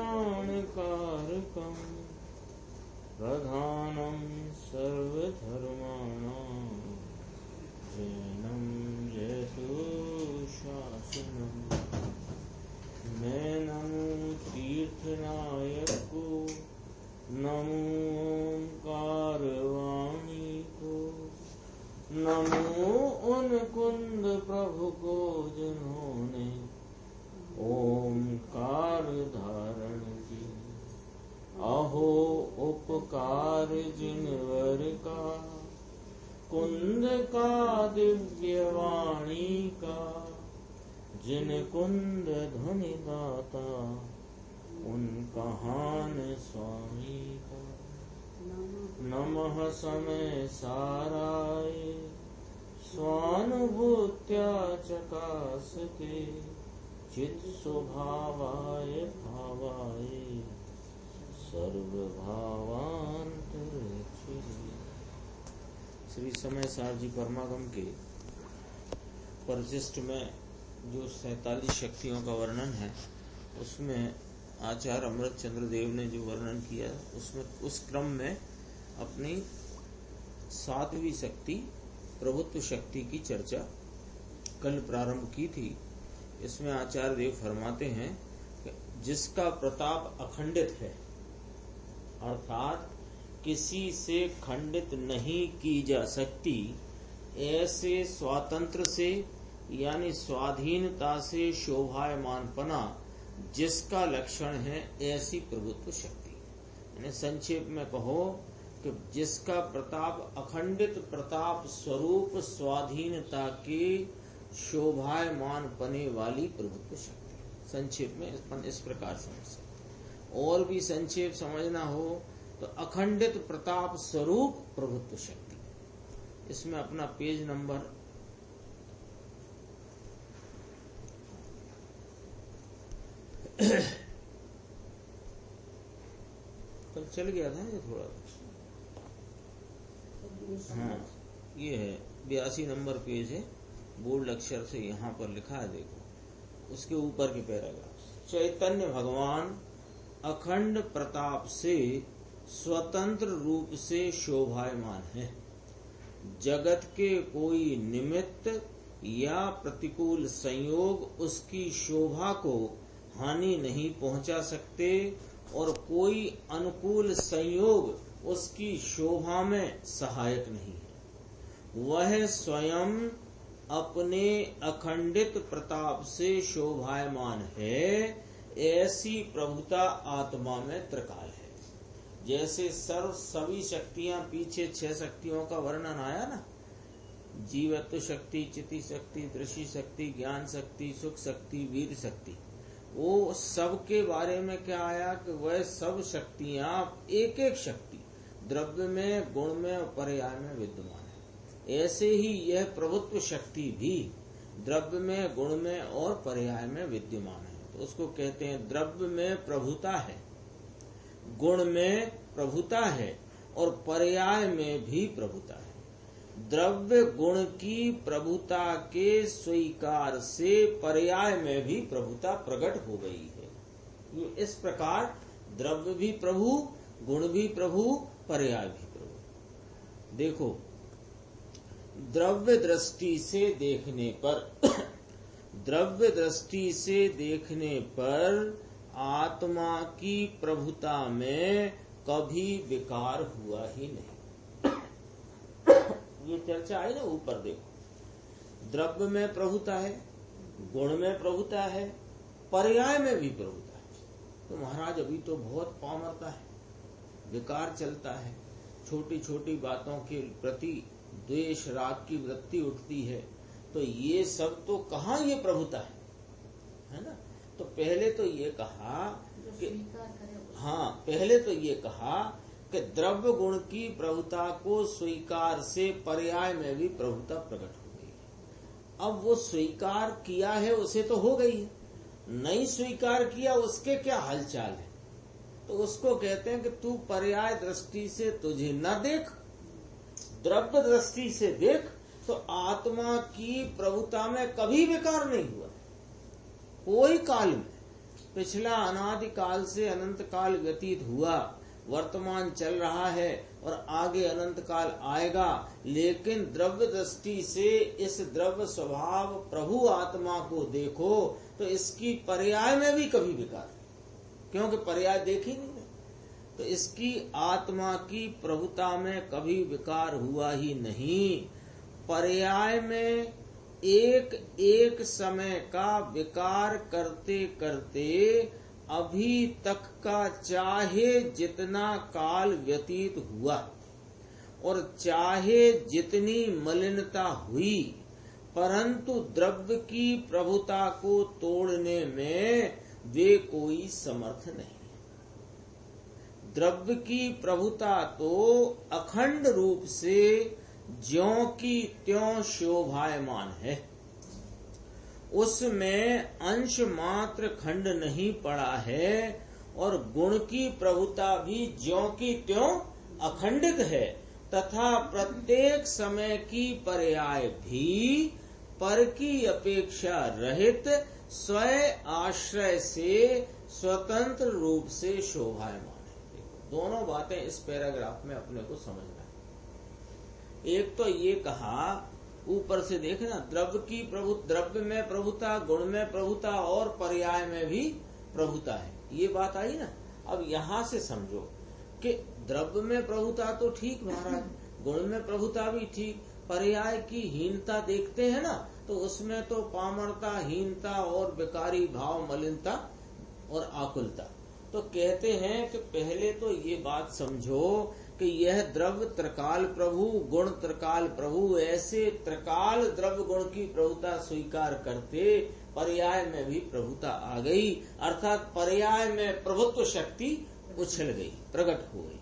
कल्याणकारकम् प्रधानं सर्वधर्माणां जैनं जयतु शासनम्। मैं नमो तीर्थनायक को, नमो ओंकारवाणी को, नमो उन कुंद प्रभु को जिन्होंने ओंकार धारण की। अहो उपकार जिनवर का, कुंद का दिव्य वाणी का, जिन कुंद ध्वनि दाता उन कहान स्वामी का। नमः समय साराय स्वानुभूत्या चकासते, चित स्वभावाय भावाय सर्वभावांतरिक्षे। श्री समय सार जी परमागम के परिशिष्ट में जो 47 शक्तियों का वर्णन है, उसमें आचार्य अमृत चंद्र देव ने जो वर्णन किया, उसमें उस क्रम में अपनी 7वीं शक्ति प्रभुत्व शक्ति की चर्चा कल प्रारंभ की थी। इसमें आचार्य देव फरमाते हैं कि जिसका प्रताप अखंडित है, अर्थात किसी से खंडित नहीं की जा सकती, ऐसे स्वातंत्र से यानी स्वाधीनता से शोभायमानपना जिसका लक्षण है, ऐसी प्रभुत्व शक्ति। यानी संक्षेप में कहो कि जिसका प्रताप अखंडित प्रताप स्वरूप स्वाधीनता के शोभायमान पने वाली प्रभुत्व शक्ति। संक्षेप में इस प्रकार समझ सकते। और भी संक्षेप समझना हो तो अखंडित प्रताप स्वरूप प्रभुत्व शक्ति। इसमें अपना पेज नंबर कल चल गया था ये थोड़ा। हाँ, ये है 82 नंबर पेज है, बोल्ड अक्षर से यहाँ पर लिखा है, देखो उसके ऊपर के पैराग्राफ। चैतन्य भगवान अखंड प्रताप से स्वतंत्र रूप से शोभायमान है। जगत के कोई निमित्त या प्रतिकूल संयोग उसकी शोभा को हानि नहीं पहुंचा सकते और कोई अनुकूल संयोग उसकी शोभा में सहायक नहीं है। वह स्वयं अपने अखंडित प्रताप से शोभायमान है। ऐसी प्रभुता आत्मा में त्रिकाल है। जैसे सभी शक्तियां, पीछे 6 शक्तियों का वर्णन आया ना, जीवत्व शक्ति, चिति शक्ति, दृष्टि शक्ति, ज्ञान शक्ति, सुख शक्ति, वीर शक्ति, वो सब के बारे में क्या आया कि वह सब शक्तियां एक एक शक्ति द्रव्य में, गुण में और पर्याय में विद्यमान है। ऐसे ही यह प्रभुत्व शक्ति भी द्रव्य में, गुण में और पर्याय में विद्यमान है। तो उसको कहते हैं द्रव्य में प्रभुता है, गुण में प्रभुता है और पर्याय में भी प्रभुता है। द्रव्य गुण की प्रभुता के स्वीकार से पर्याय में भी प्रभुता प्रकट हो गई है। इस प्रकार द्रव्य भी प्रभु, गुण भी प्रभु, पर्याय भी प्रभु। देखो, द्रव्य दृष्टि से देखने पर द्रव्य दृष्टि से देखने पर आत्मा की प्रभुता में कभी विकार हुआ ही नहीं। ये चर्चा आई ना ऊपर, देखो द्रव्य में प्रभुता है, गुण में प्रभुता है, पर्याय में भी प्रभुता है। तो महाराज अभी तो बहुत पामरता है, विकार चलता है, छोटी छोटी बातों के प्रति द्वेष राग की वृत्ति उठती है, तो ये सब तो कहाँ ये प्रभुता है ना। तो पहले तो ये कहा कि हाँ, पहले तो ये कहा कि द्रव्य गुण की प्रभुता को स्वीकार से पर्याय में भी प्रभुता प्रकट हो गई है। अब वो स्वीकार किया है उसे तो हो गई है, नहीं स्वीकार किया उसके क्या हालचाल है। तो उसको कहते हैं कि तू पर्याय दृष्टि से तुझे न देख, द्रव्य दृष्टि से देख, तो आत्मा की प्रभुता में कभी विकार नहीं हुआ कोई काल में। पिछला अनादि काल से अनंत काल व्यतीत हुआ, वर्तमान चल रहा है और आगे अनंत काल आएगा, लेकिन द्रव्य दृष्टि से इस द्रव्य स्वभाव प्रभु आत्मा को देखो तो इसकी पर्याय में भी कभी विकार, क्योंकि पर्याय देखी नहीं है, तो इसकी आत्मा की प्रभुता में कभी विकार हुआ ही नहीं। पर्याय में एक एक समय का विकार करते करते अभी तक का चाहे जितना काल व्यतीत हुआ और चाहे जितनी मलिनता हुई, परंतु द्रव्य की प्रभुता को तोड़ने में वे कोई समर्थ नहीं। द्रव्य की प्रभुता तो अखंड रूप से ज्यों की त्यों शोभायमान है, उसमें अंश मात्र खंड नहीं पड़ा है, और गुण की प्रभुता भी ज्यों की त्यों अखंडित है, तथा प्रत्येक समय की पर्याय भी पर की अपेक्षा रहित स्वयं आश्रय से स्वतंत्र रूप से शोभायमान है। दोनों बातें इस पैराग्राफ में अपने को समझना है। एक तो ये कहा, ऊपर से देखना, द्रव्य में प्रभुता, गुण में प्रभुता और पर्याय में भी प्रभुता है, ये बात आई ना। अब यहाँ से समझो कि द्रव्य में प्रभुता तो ठीक महाराज, गुण में प्रभुता भी ठीक, पर्याय की हीनता देखते हैं ना, तो उसमें तो पामरता, हीनता और बेकारी भाव, मलिनता और आकुलता। तो कहते हैं कि पहले तो ये बात समझो कि यह द्रव्य त्रिकाल प्रभु, गुण त्रिकाल प्रभु, ऐसे त्रिकाल द्रव्य गुण की प्रभुता स्वीकार करते पर्याय में भी प्रभुता आ गई, अर्थात पर्याय में प्रभुत्व शक्ति उछल गई, प्रकट हो गई।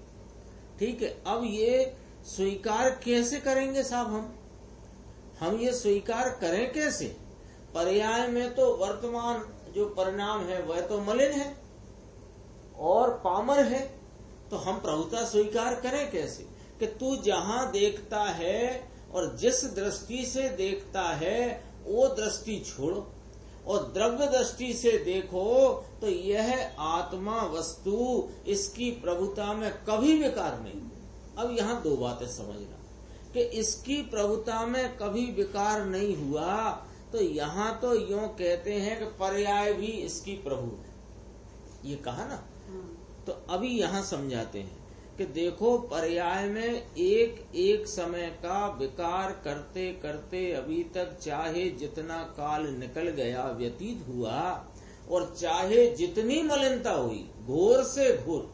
ठीक है, अब ये स्वीकार कैसे करेंगे साहब? हम ये स्वीकार करें कैसे? पर्याय में तो वर्तमान जो परिणाम है वह तो मलिन है और पामर है, तो हम प्रभुता स्वीकार करें कैसे? कि तू जहां देखता है और जिस दृष्टि से देखता है वो दृष्टि छोड़ो और द्रव्य दृष्टि से देखो, तो यह आत्मा वस्तु, इसकी प्रभुता में कभी विकार नहीं। अब यहाँ दो बातें समझना कि इसकी प्रभुता में कभी विकार नहीं हुआ, तो यहाँ तो यूं कहते हैं कि पर्याय भी इसकी प्रभु है, ये कहा ना। तो अभी यहाँ समझाते हैं कि देखो, पर्याय में एक एक समय का विकार करते करते अभी तक चाहे जितना काल निकल गया, व्यतीत हुआ, और चाहे जितनी मलिनता हुई, घोर से घोर,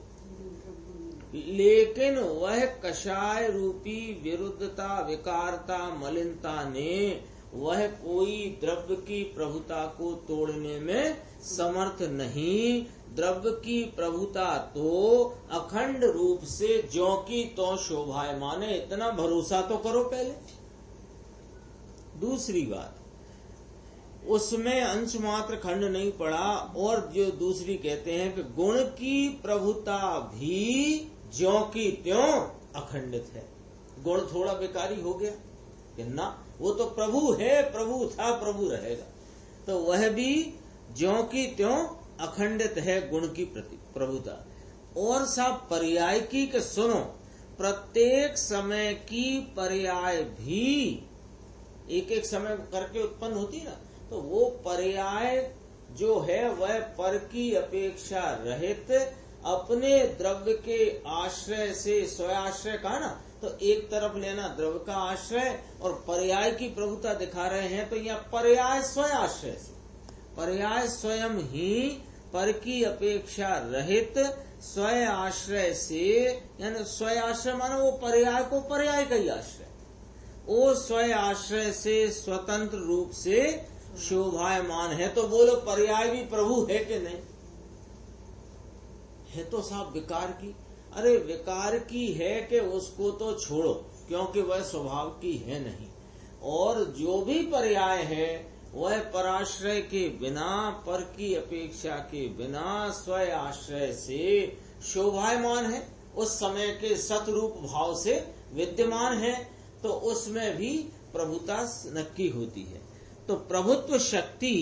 लेकिन वह कषाय रूपी विरुद्धता, विकारता, मलिनता ने वह कोई द्रव्य की प्रभुता को तोड़ने में समर्थ नहीं। द्रव्य की प्रभुता तो अखंड रूप से ज्यों की त्यों शोभायमान है, इतना भरोसा तो करो पहले। दूसरी बात, उसमें अंश मात्र खंड नहीं पड़ा, और जो दूसरी कहते हैं कि गुण की प्रभुता भी ज्यों की त्यों अखंडित है। गुण थोड़ा बेकारी हो गया कि ना, वो तो प्रभु है, प्रभु था, प्रभु रहेगा, तो वह भी ज्यों की त्यों अखंडित है गुण की प्रभुता। और सब पर्याय की कि सुनो, प्रत्येक समय की पर्याय भी एक एक समय करके उत्पन्न होती है ना, तो वो पर्याय जो है वह पर की अपेक्षा रहित अपने द्रव्य के आश्रय से, स्वयाश्रय का ना, तो एक तरफ लेना द्रव्य का आश्रय और पर्याय की प्रभुता दिखा रहे हैं, तो यहाँ पर्याय स्वयाश्रय से, पर्याय स्वयं ही पर की अपेक्षा रहित स्वयं आश्रय से, यानी स्वयं आश्रय मानो वो पर्याय को पर्याय का ही आश्रय, वो स्वयं आश्रय से स्वतंत्र रूप से शोभायमान है। तो बोलो पर्याय भी प्रभु है कि नहीं है? तो साहब विकार की, अरे विकार की है कि उसको तो छोड़ो, क्योंकि वह स्वभाव की है नहीं, और जो भी पर्याय है वह पराश्रय के बिना, पर की अपेक्षा के बिना स्वयं आश्रय से शोभायमान है, उस समय के सतरूप भाव से विद्यमान है, तो उसमें भी प्रभुता नक्की होती है। तो प्रभुत्व शक्ति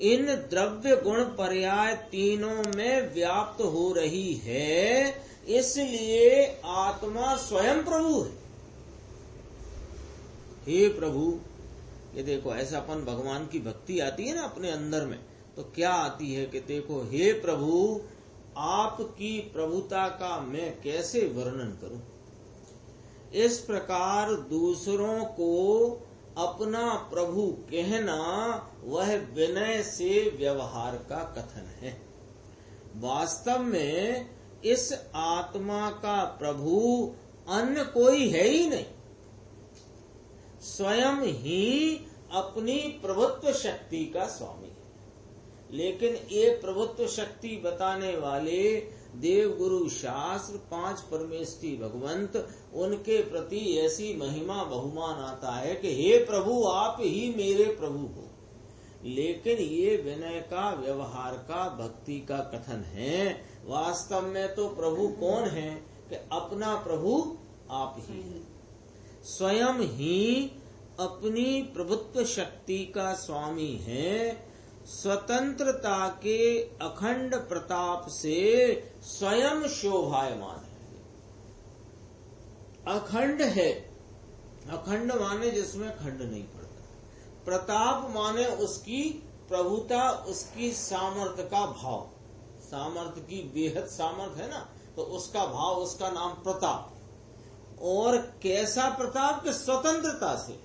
इन द्रव्य गुण पर्याय तीनों में व्याप्त हो रही है, इसलिए आत्मा स्वयं प्रभु है। हे प्रभु, ये देखो ऐसा अपन भगवान की भक्ति आती है ना अपने अंदर में, तो क्या आती है कि देखो हे प्रभु, आपकी प्रभुता का मैं कैसे वर्णन करूं। इस प्रकार दूसरों को अपना प्रभु कहना वह विनय से व्यवहार का कथन है। वास्तव में इस आत्मा का प्रभु अन्य कोई है ही नहीं, स्वयं ही अपनी प्रभुत्व शक्ति का स्वामी है। लेकिन ये प्रभुत्व शक्ति बताने वाले देव गुरु शास्त्र, पांच परमेष्ठी भगवंत, उनके प्रति ऐसी महिमा बहुमान आता है कि हे प्रभु, आप ही मेरे प्रभु हो। लेकिन ये विनय का, व्यवहार का, भक्ति का कथन है। वास्तव में तो प्रभु कौन है कि अपना प्रभु आप ही है, स्वयं ही अपनी प्रभुत्व शक्ति का स्वामी है। स्वतंत्रता के अखंड प्रताप से स्वयं शोभायमान है। अखंड है, अखंड माने जिसमें खंड नहीं पड़ता। प्रताप माने उसकी प्रभुता, उसकी सामर्थ्य का भाव, सामर्थ्य की बेहद सामर्थ्य है ना, तो उसका भाव, उसका नाम प्रताप। और कैसा प्रताप के स्वतंत्रता से,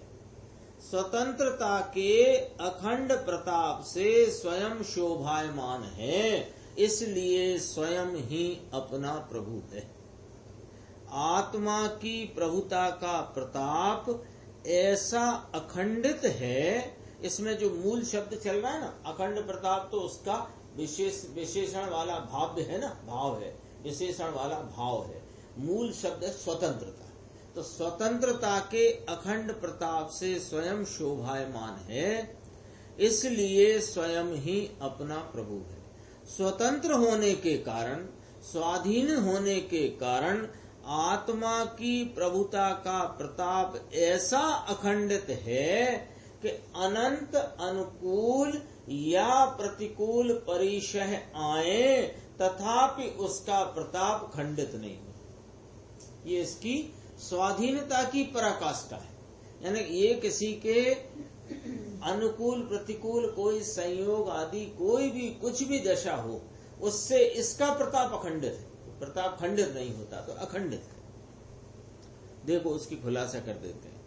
स्वतंत्रता के अखंड प्रताप से स्वयं शोभायमान है, इसलिए स्वयं ही अपना प्रभु है। आत्मा की प्रभुता का प्रताप ऐसा अखंडित है, इसमें जो मूल शब्द चल रहा है ना, अखंड प्रताप, तो उसका विशेषण वाला भाव है ना, भाव है, विशेषण वाला भाव है। मूल शब्द है स्वतंत्रता। तो स्वतंत्रता के अखंड प्रताप से स्वयं शोभायमान है, इसलिए स्वयं ही अपना प्रभु है। स्वतंत्र होने के कारण, स्वाधीन होने के कारण आत्मा की प्रभुता का प्रताप ऐसा अखंडित है कि अनंत अनुकूल या प्रतिकूल परिशह आए तथापि उसका प्रताप खंडित नहीं हो। ये इसकी स्वाधीनता की पराकाष्ठा है। यानी ये किसी के अनुकूल प्रतिकूल कोई संयोग आदि कोई भी कुछ भी दशा हो, उससे इसका प्रताप अखंडित है। प्रताप खंडित नहीं होता तो अखंडित है। देखो उसकी खुलासा कर देते हैं।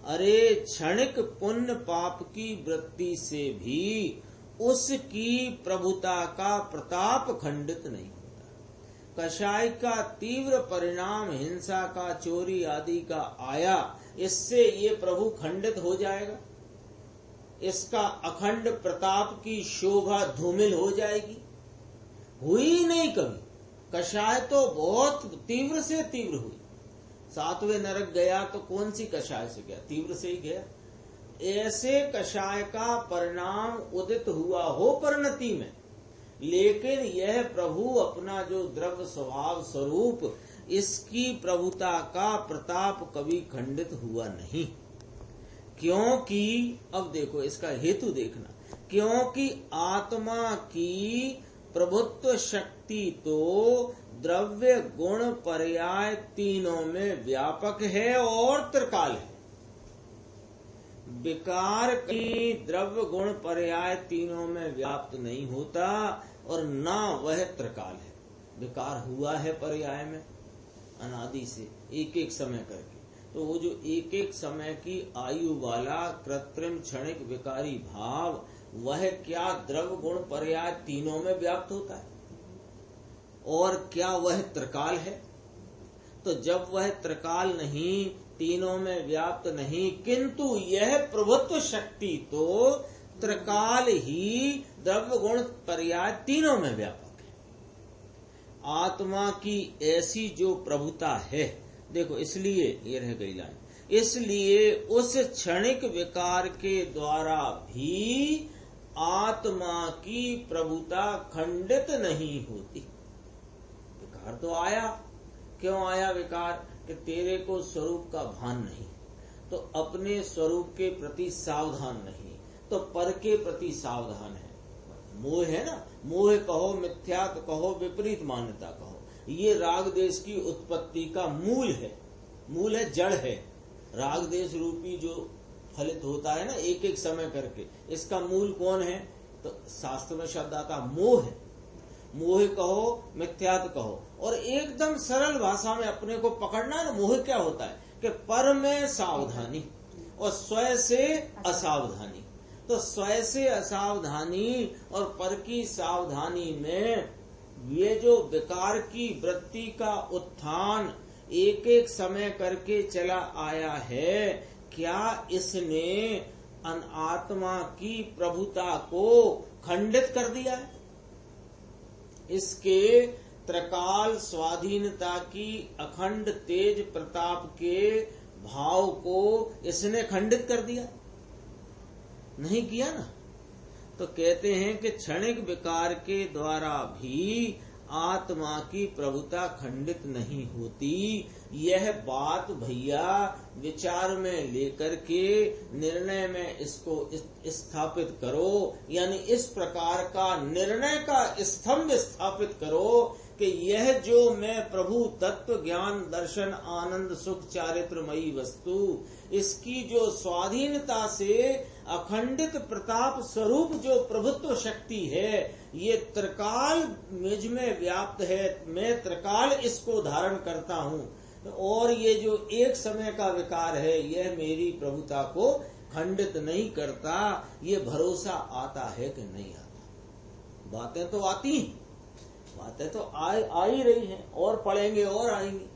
अरे क्षणिक पुण्य पाप की वृत्ति से भी उसकी प्रभुता का प्रताप खंडित नहीं होता। कषाय का तीव्र परिणाम हिंसा का, चोरी आदि का आया, इससे ये प्रभु खंडित हो जाएगा, इसका अखंड प्रताप की शोभा धूमिल हो जाएगी? हुई नहीं कभी। कषाय तो बहुत तीव्र से तीव्र हुई। 7वें नरक गया तो कौन सी कषाय से गया? तीव्र से ही गया। ऐसे कषाय का परिणाम उदित हुआ हो परिणति में, लेकिन यह प्रभु अपना जो द्रव्य स्वभाव स्वरूप, इसकी प्रभुता का प्रताप कभी खंडित हुआ नहीं। क्योंकि अब देखो इसका हेतु देखना, क्योंकि आत्मा की प्रभुत्व शक्ति तो द्रव्य गुण पर्याय तीनों में व्यापक है और त्रिकाल है। विकार की द्रव्य गुण पर्याय तीनों में व्याप्त नहीं होता और ना वह त्रिकाल है। विकार हुआ है पर्याय में अनादि से, एक एक समय करके। तो वो जो एक एक समय की आयु वाला कृत्रिम क्षणिक विकारी भाव, वह क्या द्रव्य गुण पर्याय तीनों में व्याप्त होता है? और क्या वह त्रिकाल है? तो जब वह त्रिकाल नहीं, तीनों में व्याप्त नहीं, किंतु यह प्रभुत्व शक्ति तो त्रिकाल ही द्रव्य गुण पर्याय तीनों में व्यापक है। आत्मा की ऐसी जो प्रभुता है, देखो इसलिए ये रह गई लाइन, इसलिए उस क्षणिक विकार के द्वारा भी आत्मा की प्रभुता खंडित नहीं होती। विकार तो आया, क्यों आया विकार? कि तेरे को स्वरूप का भान नहीं, तो अपने स्वरूप के प्रति सावधान नहीं, तो पर के प्रति सावधान है। मोह है ना, मोह कहो, मिथ्यात कहो, विपरीत मान्यता कहो, ये राग देश की उत्पत्ति का मूल है, जड़ है। राग देश रूपी जो फलित होता है ना एक एक समय करके, इसका मूल कौन है? तो शास्त्र में शब्द आता मोह है। मोह कहो, मिथ्यात कहो, और एकदम सरल भाषा में अपने को पकड़ना है ना। मोह क्या होता है कि पर में सावधानी और स्वयं से असावधानी। तो स्वयं से असावधानी और पर की सावधानी में ये जो विकार की वृत्ति का उत्थान एक एक समय करके चला आया है, क्या इसने आत्मा की प्रभुता को खंडित कर दिया है? इसके त्रिकाल स्वाधीनता की अखंड तेज प्रताप के भाव को इसने खंडित कर दिया? नहीं किया ना। तो कहते हैं कि क्षणिक विकार के द्वारा भी आत्मा की प्रभुता खंडित नहीं होती। यह बात भैया विचार में लेकर के निर्णय में इसको स्थापित करो, यानी इस प्रकार का निर्णय का स्तंभ स्थापित करो कि यह जो मैं प्रभु तत्व ज्ञान दर्शन आनंद सुख चारित्रमयी वस्तु, इसकी जो स्वाधीनता से अखंडित प्रताप स्वरूप जो प्रभुत्व शक्ति है, ये त्रिकाल मुझ में व्याप्त है, मैं त्रिकाल इसको धारण करता हूँ, और ये जो एक समय का विकार है यह मेरी प्रभुता को खंडित नहीं करता। ये भरोसा आता है कि नहीं आता? बातें तो आती हैं, बातें तो आ ही रही हैं, और पढ़ेंगे और आएंगे।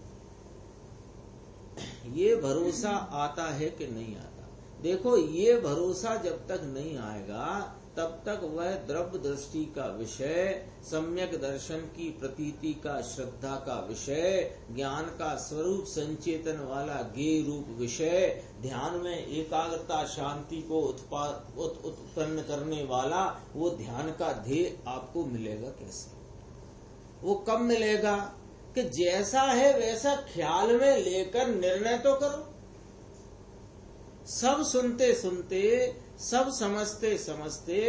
ये भरोसा आता है कि नहीं आता? देखो, ये भरोसा जब तक नहीं आएगा तब तक वह द्रव्य दृष्टि का विषय, सम्यक दर्शन की प्रतीति का श्रद्धा का विषय, ज्ञान का स्वरूप संचेतन वाला ज्ञेय रूप विषय, ध्यान में एकाग्रता शांति को उत्पन्न करने वाला वो ध्यान का ध्येय आपको मिलेगा कैसे? वो कब मिलेगा? कि जैसा है वैसा ख्याल में लेकर निर्णय तो करो। सब सुनते सुनते, सब समझते समझते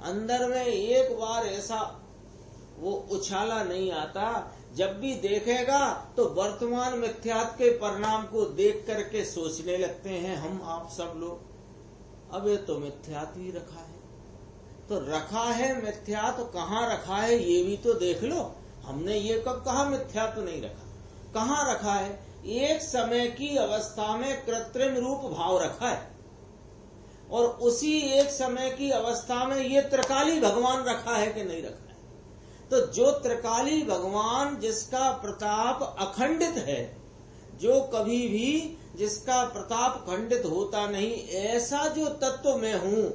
अंदर में एक बार ऐसा वो उछाला नहीं आता। जब भी देखेगा तो वर्तमान मिथ्यात्व के परिणाम को देख करके सोचने लगते हैं हम आप सब लोग, अब ये तो मिथ्यात्व ही रखा है। तो रखा है मिथ्यात्व, कहाँ रखा है ये भी तो देख लो। हमने ये कब कहा मिथ्यात्व नहीं रखा? कहाँ रखा है? एक समय की अवस्था में कृत्रिम रूप भाव रखा है, और उसी एक समय की अवस्था में ये त्रिकाली भगवान रखा है कि नहीं रखा है? तो जो त्रिकाली भगवान जिसका प्रताप अखंडित है, जो कभी भी जिसका प्रताप खंडित होता नहीं, ऐसा जो तत्व मैं हूँ,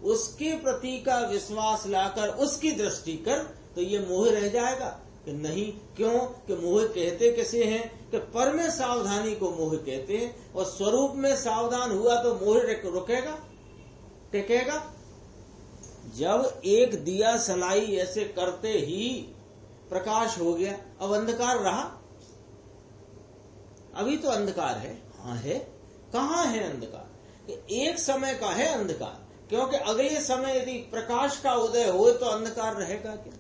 उसके प्रति का विश्वास लाकर उसकी दृष्टि कर, तो ये मोह रह जाएगा कि नहीं? क्यों? कि मोह कहते किसे हैं? कि पर में सावधानी को मोह कहते हैं, और स्वरूप में सावधान हुआ तो मोह रुकेगा, टिकेगा? जब एक दिया सलाई ऐसे करते ही प्रकाश हो गया, अब अंधकार रहा? अभी तो अंधकार है। हाँ है। कहाँ है अंधकार? कि एक समय का है अंधकार, क्योंकि अगले समय यदि प्रकाश का उदय हो तो अंधकार रहेगा क्या?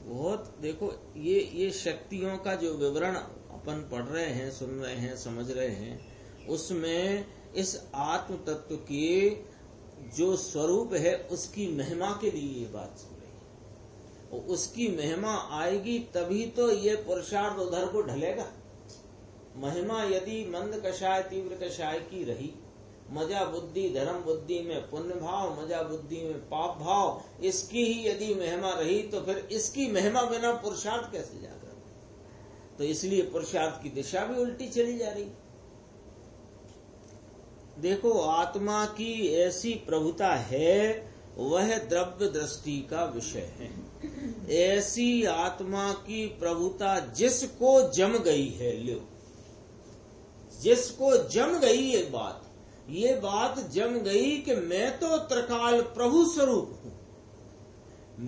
बहुत देखो, ये शक्तियों का जो विवरण अपन पढ़ रहे हैं, सुन रहे हैं, समझ रहे हैं, उसमें इस आत्म तत्व के जो स्वरूप है उसकी महिमा के लिए ये बात सुन रही है, और उसकी महिमा आएगी तभी तो ये पुरुषार्थ उधर को ढलेगा। महिमा यदि मंद कषाय तीव्र कषाय की रही, मजा बुद्धि धर्म बुद्धि में पुण्य भाव, मजा बुद्धि में पाप भाव, इसकी ही यदि महिमा रही तो फिर इसकी महिमा बिना पुरुषार्थ कैसे जाकर? तो इसलिए पुरुषार्थ की दिशा भी उल्टी चली जा रही। देखो, आत्मा की ऐसी प्रभुता है, वह द्रव्य दृष्टि का विषय है। ऐसी आत्मा की प्रभुता जिसको जम गई है, लो, जिसको जम गई ये बात जम गई कि मैं तो त्रिकाल प्रभु स्वरूप हूँ,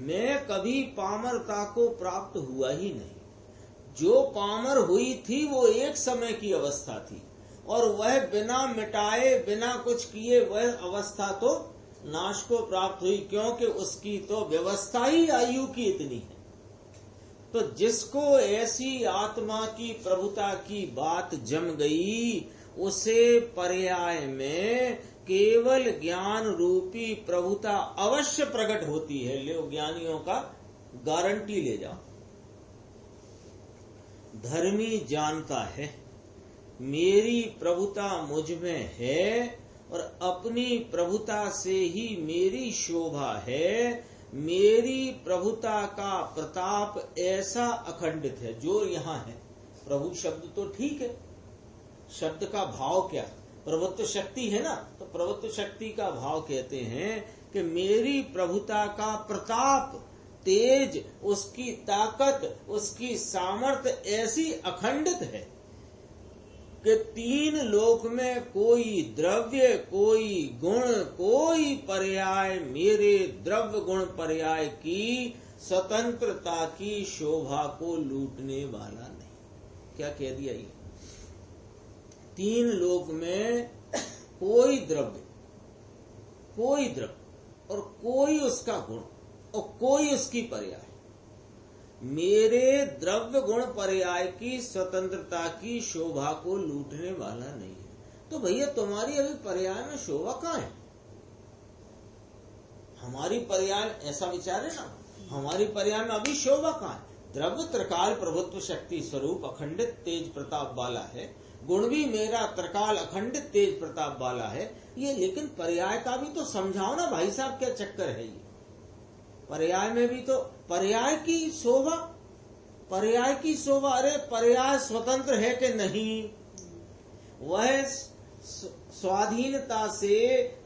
मैं कभी पामरता को प्राप्त हुआ ही नहीं। जो पामर हुई थी वो एक समय की अवस्था थी, और वह बिना मिटाए बिना कुछ किए वह अवस्था तो नाश को प्राप्त हुई, क्योंकि उसकी तो व्यवस्था ही आयु की इतनी है। तो जिसको ऐसी आत्मा की प्रभुता की बात जम गई, उसे पर्याय में केवल ज्ञान रूपी प्रभुता अवश्य प्रकट होती है। ले ज्ञानियों का गारंटी ले जाओ। धर्मी जानता है मेरी प्रभुता मुझ में है और अपनी प्रभुता से ही मेरी शोभा है। मेरी प्रभुता का प्रताप ऐसा अखंडित है। जो यहाँ है प्रभु शब्द तो ठीक है, शब्द का भाव क्या, प्रभुत्व शक्ति है ना, तो प्रभुत्व शक्ति का भाव कहते हैं कि मेरी प्रभुता का प्रताप, तेज, उसकी ताकत, उसकी सामर्थ्य ऐसी अखंडित है कि तीन लोक में कोई द्रव्य, कोई गुण, कोई पर्याय मेरे द्रव्य गुण पर्याय की स्वतंत्रता की शोभा को लूटने वाला नहीं। क्या कह दिया ये? तीन लोक में कोई द्रव्य और कोई उसका गुण और कोई उसकी पर्याय मेरे द्रव्य गुण पर्याय की स्वतंत्रता की शोभा को लूटने वाला नहीं है। तो भैया तुम्हारी अभी पर्याय में शोभा कहाँ है? हमारी पर्याय, ऐसा विचार है ना, हमारी पर्याय में अभी शोभा कहाँ है? द्रव्य त्रिकाल प्रभुत्व शक्ति स्वरूप अखंडित तेज प्रताप वाला है, गुण भी मेरा त्रिकाल अखंडित तेज प्रताप वाला है ये। लेकिन पर्याय का भी तो समझाओ ना भाई साहब, क्या चक्कर है ये? पर्याय में भी तो पर्याय की शोभा, अरे पर्याय स्वतंत्र है कि नहीं? वह स्वाधीनता से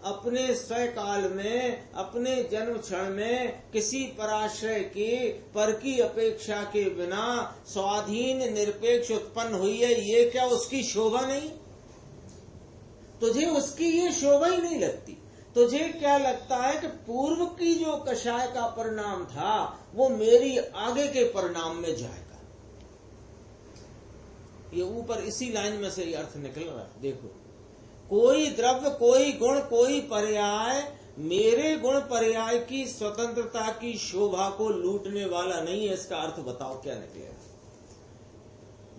अपने स्वकाल में, अपने जन्म क्षण में किसी पराश्रय के पर की अपेक्षा के बिना स्वाधीन निरपेक्ष उत्पन्न हुई है। ये क्या उसकी शोभा नहीं? तुझे उसकी ये शोभा ही नहीं लगती। तुझे क्या लगता है कि पूर्व की जो कषाय का परिणाम था वो मेरी आगे के परिणाम में जाएगा? ये ऊपर इसी लाइन में से ये अर्थ निकल रहा है। देखो, कोई द्रव्य, कोई गुण, कोई पर्याय मेरे गुण पर्याय की स्वतंत्रता की शोभा को लूटने वाला नहीं है। इसका अर्थ बताओ क्या निकलेगा?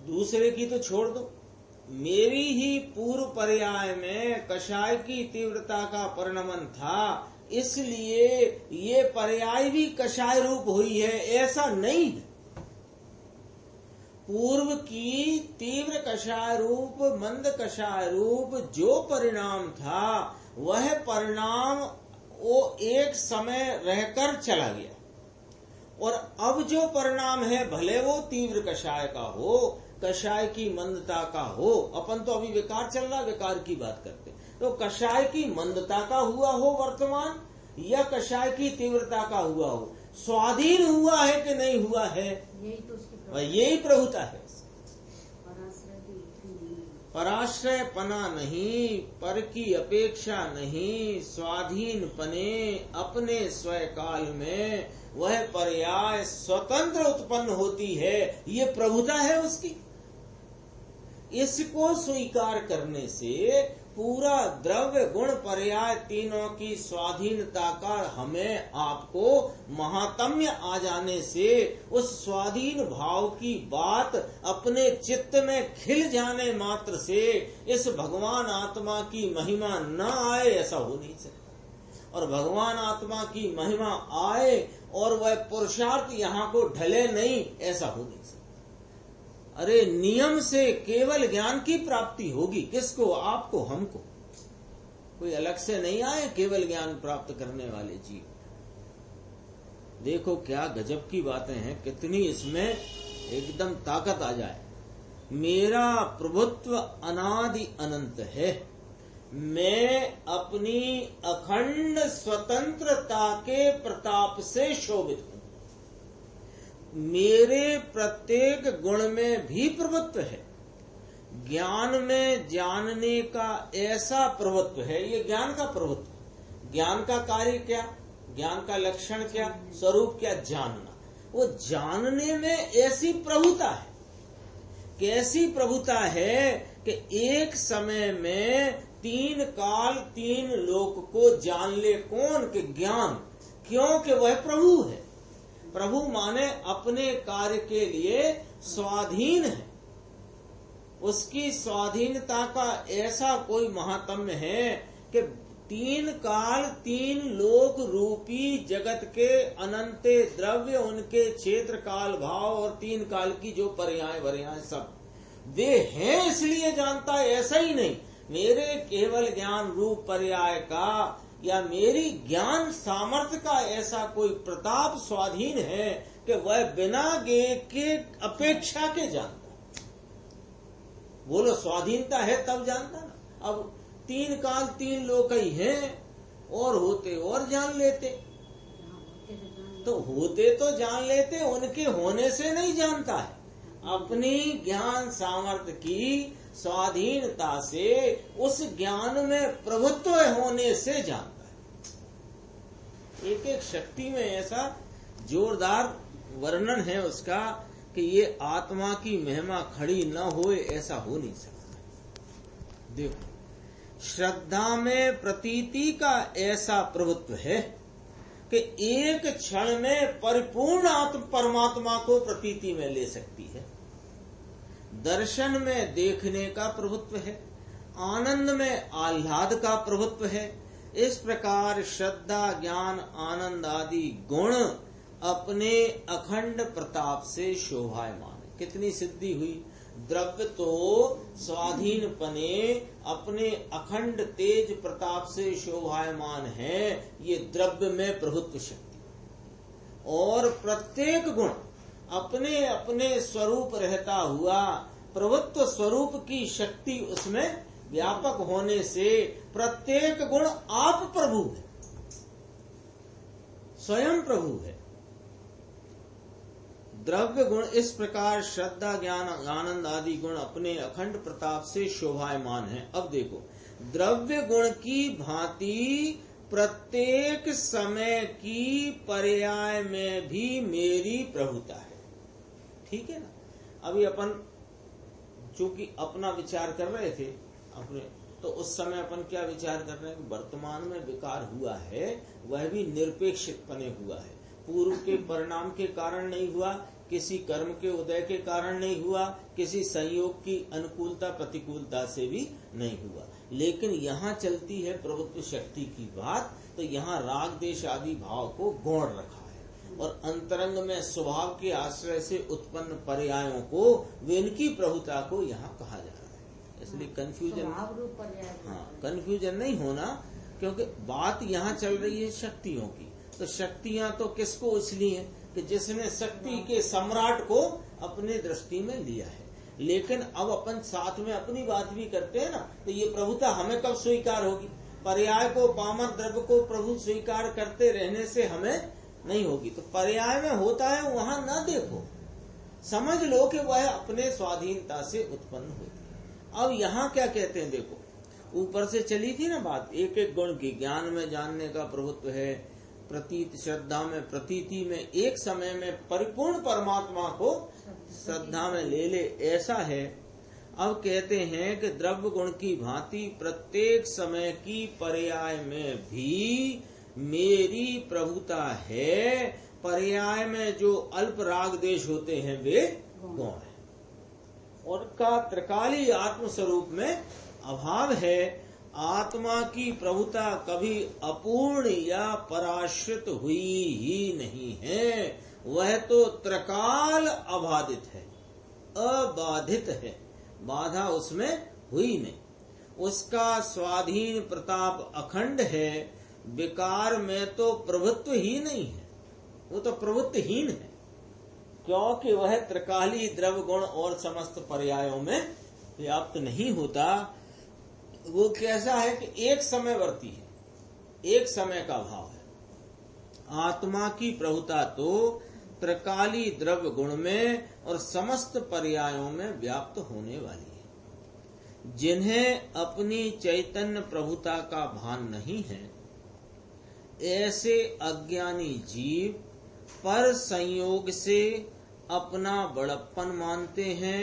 दूसरे की तो छोड़ दो, मेरी ही पूर्व पर्याय में कषाय की तीव्रता का परिणमन था, इसलिए ये पर्याय भी कषाय रूप हुई है, ऐसा नहीं है। पूर्व की तीव्र कषाय रूप, मंद कषाय रूप जो परिणाम था, वह परिणाम वो एक समय रहकर चला गया। और अब जो परिणाम है, भले वो तीव्र कषाय का हो, कषाय की मंदता का हो, अपन तो अभी विकार चल रहा, विकार की बात करते, तो कषाय की मंदता का हुआ हो वर्तमान, या कषाय की तीव्रता का हुआ हो, स्वाधीन हुआ है कि नहीं हुआ है? यही प्रभुता है। पराश्रय पना नहीं, पर की अपेक्षा नहीं, स्वाधीन पने अपने स्वय काल में वह पर्याय स्वतंत्र उत्पन्न होती है। ये प्रभुता है उसकी। इसको स्वीकार करने से पूरा द्रव्य गुण पर्याय तीनों की स्वाधीनता का हमें आपको महात्म्य आ जाने से, उस स्वाधीन भाव की बात अपने चित्त में खिल जाने मात्र से इस भगवान आत्मा की महिमा न आए, ऐसा हो नहीं सकता। और भगवान आत्मा की महिमा आए और वह पुरुषार्थ यहाँ को ढले नहीं, ऐसा हो नहीं सकता। अरे नियम से केवल ज्ञान की प्राप्ति होगी। किसको? आपको, हमको। कोई अलग से नहीं आए केवल ज्ञान प्राप्त करने वाले जीव। देखो क्या गजब की बातें हैं, कितनी इसमें एकदम ताकत आ जाए। मेरा प्रभुत्व अनादि अनंत है, मैं अपनी अखंड स्वतंत्रता के प्रताप से शोभित हूं। मेरे प्रत्येक गुण में भी प्रभुत्व है, ज्ञान में जानने का ऐसा प्रभुत्व है। ये ज्ञान का प्रभुत्व। ज्ञान का कार्य क्या, ज्ञान का लक्षण क्या, स्वरूप क्या? जानना। वो जानने में ऐसी प्रभुता है। कैसी प्रभुता है कि एक समय में तीन काल तीन लोक को जान ले। कौन? के ज्ञान, क्योंकि वह प्रभु है। प्रभु माने अपने कार्य के लिए स्वाधीन है। उसकी स्वाधीनता का ऐसा कोई महात्म्य है कि तीन काल तीन लोक रूपी जगत के अनंत द्रव्य, उनके क्षेत्र काल भाव और तीन काल की जो पर्याय वर्याय सब वे हैं, इसलिए जानता है। ऐसा ही नहीं मेरे केवल ज्ञान रूप पर्याय का या मेरी ज्ञान सामर्थ्य का ऐसा कोई प्रताप स्वाधीन है कि वह बिना गे के अपेक्षा के जानता। बोलो स्वाधीनता है तब जानता ना। अब तीन काल तीन लोक ही हैं और होते और जान लेते, तो होते तो जान लेते, उनके होने से नहीं जानता है। अपनी ज्ञान सामर्थ्य की स्वाधीनता से उस ज्ञान में प्रभुत्व होने से जानता है। एक एक शक्ति में ऐसा जोरदार वर्णन है उसका कि ये आत्मा की महिमा खड़ी न होए, ऐसा हो नहीं सकता। देखो, श्रद्धा में प्रतीति का ऐसा प्रभुत्व है कि एक क्षण में परिपूर्ण आत्म परमात्मा को प्रतीति में ले सकती है। दर्शन में देखने का प्रभुत्व है, आनंद में आह्लाद का प्रभुत्व है। इस प्रकार श्रद्धा ज्ञान आनंद आदि गुण अपने अखंड प्रताप से शोभायमान है। कितनी सिद्धि हुई? द्रव्य तो स्वाधीन पने अपने अखंड तेज प्रताप से शोभायमान है, ये द्रव्य में प्रभुत्व शक्ति। और प्रत्येक गुण अपने अपने स्वरूप रहता हुआ प्रभुत्व स्वरूप की शक्ति उसमें व्यापक होने से प्रत्येक गुण आप प्रभु है, स्वयं प्रभु है। द्रव्य गुण इस प्रकार श्रद्धा ज्ञान आनंद आदि गुण अपने अखंड प्रताप से शोभायमान है। अब देखो, द्रव्य गुण की भांति प्रत्येक समय की पर्याय में भी मेरी प्रभुता है। ठीक है ना। अभी अपन चूंकि अपना विचार कर रहे थे अपने, तो उस समय अपन क्या विचार कर रहे हैं कि वर्तमान में विकार हुआ है, वह भी निरपेक्षपने हुआ है। पूर्व के परिणाम के कारण नहीं हुआ, किसी कर्म के उदय के कारण नहीं हुआ, किसी संयोग की अनुकूलता प्रतिकूलता से भी नहीं हुआ। लेकिन यहाँ चलती है प्रभुत्व शक्ति की बात, तो यहाँ राग देश आदि भाव को गौण रखा है और अंतरंग में स्वभाव के आश्रय से उत्पन्न पर्यायों को इनकी प्रभुता को यहाँ कहा जा रहा है। इसलिए कंफ्यूजन, कंफ्यूजन नहीं होना, क्योंकि बात यहाँ चल रही है शक्तियों की। तो शक्तियां तो किसको इसलिए कि जिसने शक्ति के सम्राट को अपने दृष्टि में लिया है। लेकिन अब अपन साथ में अपनी बात भी करते हैं ना, तो ये प्रभुता हमें कब स्वीकार होगी? पर्याय को, पामर द्रव्य को प्रभु स्वीकार करते रहने से हमें नहीं होगी। तो पर्याय में होता है वहां न देखो, समझ लो कि वह अपने स्वाधीनता से उत्पन्न होती है। अब यहाँ क्या कहते हैं, देखो ऊपर से चली थी ना बात, एक एक गुण की ज्ञान में जानने का प्रभुत्व है, प्रतीत श्रद्धा में प्रतीति में एक समय में परिपूर्ण परमात्मा को श्रद्धा में ले ले, ऐसा है। अब कहते हैं कि द्रव्य गुण की भांति प्रत्येक समय की पर्याय में भी मेरी प्रभुता है। पर्याय में जो अल्प राग देश होते हैं वे गुण है, और का त्रिकाली आत्म स्वरूप में अभाव है। आत्मा की प्रभुता कभी अपूर्ण या पराश्रित हुई ही नहीं है, वह तो त्रिकाल अबाधित है, अबाधित है, बाधा उसमें हुई नहीं। उसका स्वाधीन प्रताप अखंड है, विकार में तो प्रभुत्व ही नहीं है, वो तो प्रभुत्वहीन है, क्योंकि वह त्रिकाली द्रव्य गुण और समस्त पर्यायों में व्याप्त नहीं होता। वो कैसा है कि एक समयवर्ती है, एक समय का भाव है। आत्मा की प्रभुता तो त्रिकाली द्रव्य गुण में और समस्त पर्यायों में व्याप्त होने वाली है। जिन्हें अपनी चैतन्य प्रभुता का भान नहीं है, ऐसे अज्ञानी जीव पर संयोग से अपना बड़प्पन मानते हैं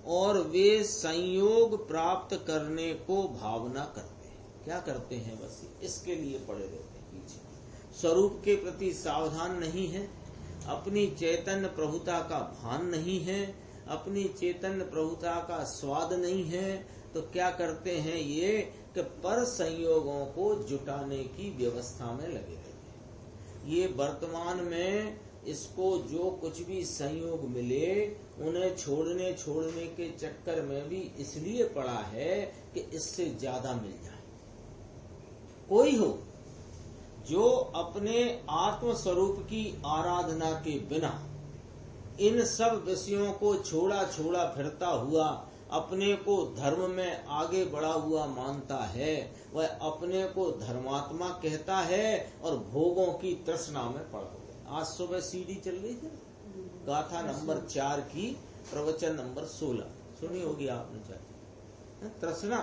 और वे संयोग प्राप्त करने को भावना करते हैं। क्या करते हैं? बस इसके लिए पड़े रहते हैं पीछे। स्वरूप के प्रति सावधान नहीं है, अपनी चैतन्य प्रभुता का भान नहीं है, अपनी चैतन्य प्रभुता का स्वाद नहीं है, तो क्या करते हैं ये कि पर संयोगों को जुटाने की व्यवस्था में लगे रहते हैं। ये वर्तमान में इसको जो कुछ भी संयोग मिले उन्हें छोड़ने के चक्कर में भी इसलिए पड़ा है कि इससे ज्यादा मिल जाए। कोई हो जो अपने आत्म स्वरूप की आराधना के बिना इन सब विषयों को छोड़ा फिरता हुआ अपने को धर्म में आगे बढ़ा हुआ मानता है, वह अपने को धर्मात्मा कहता है और भोगों की तृष्णा में पड़ा हुआ। आज सुबह सीडी चल रही थी, गाथा नंबर 4 की प्रवचन नंबर 16 सुनी होगी आपने। चाहे तृष्णा,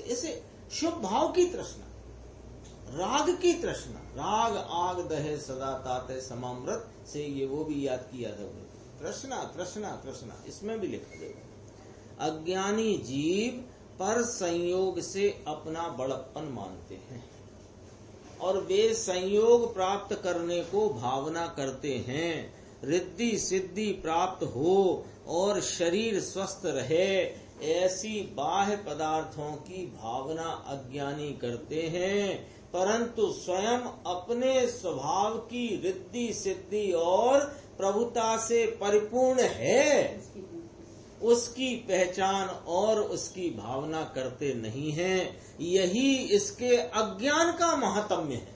इसे शुभ भाव की तृष्णा, राग की तृष्णा, राग आग दहे सदा ताते समामृत से, ये वो भी याद किया था। तृष्णा इसमें भी लिखा जाएगा। अज्ञानी जीव पर संयोग से अपना बड़प्पन मानते हैं और वे संयोग प्राप्त करने को भावना करते हैं। रिद्धि सिद्धि प्राप्त हो और शरीर स्वस्थ रहे, ऐसी बाह्य पदार्थों की भावना अज्ञानी करते हैं, परंतु स्वयं अपने स्वभाव की रिद्धि सिद्धि और प्रभुता से परिपूर्ण है, उसकी पहचान और उसकी भावना करते नहीं हैं। यही इसके अज्ञान का महात्म्य है।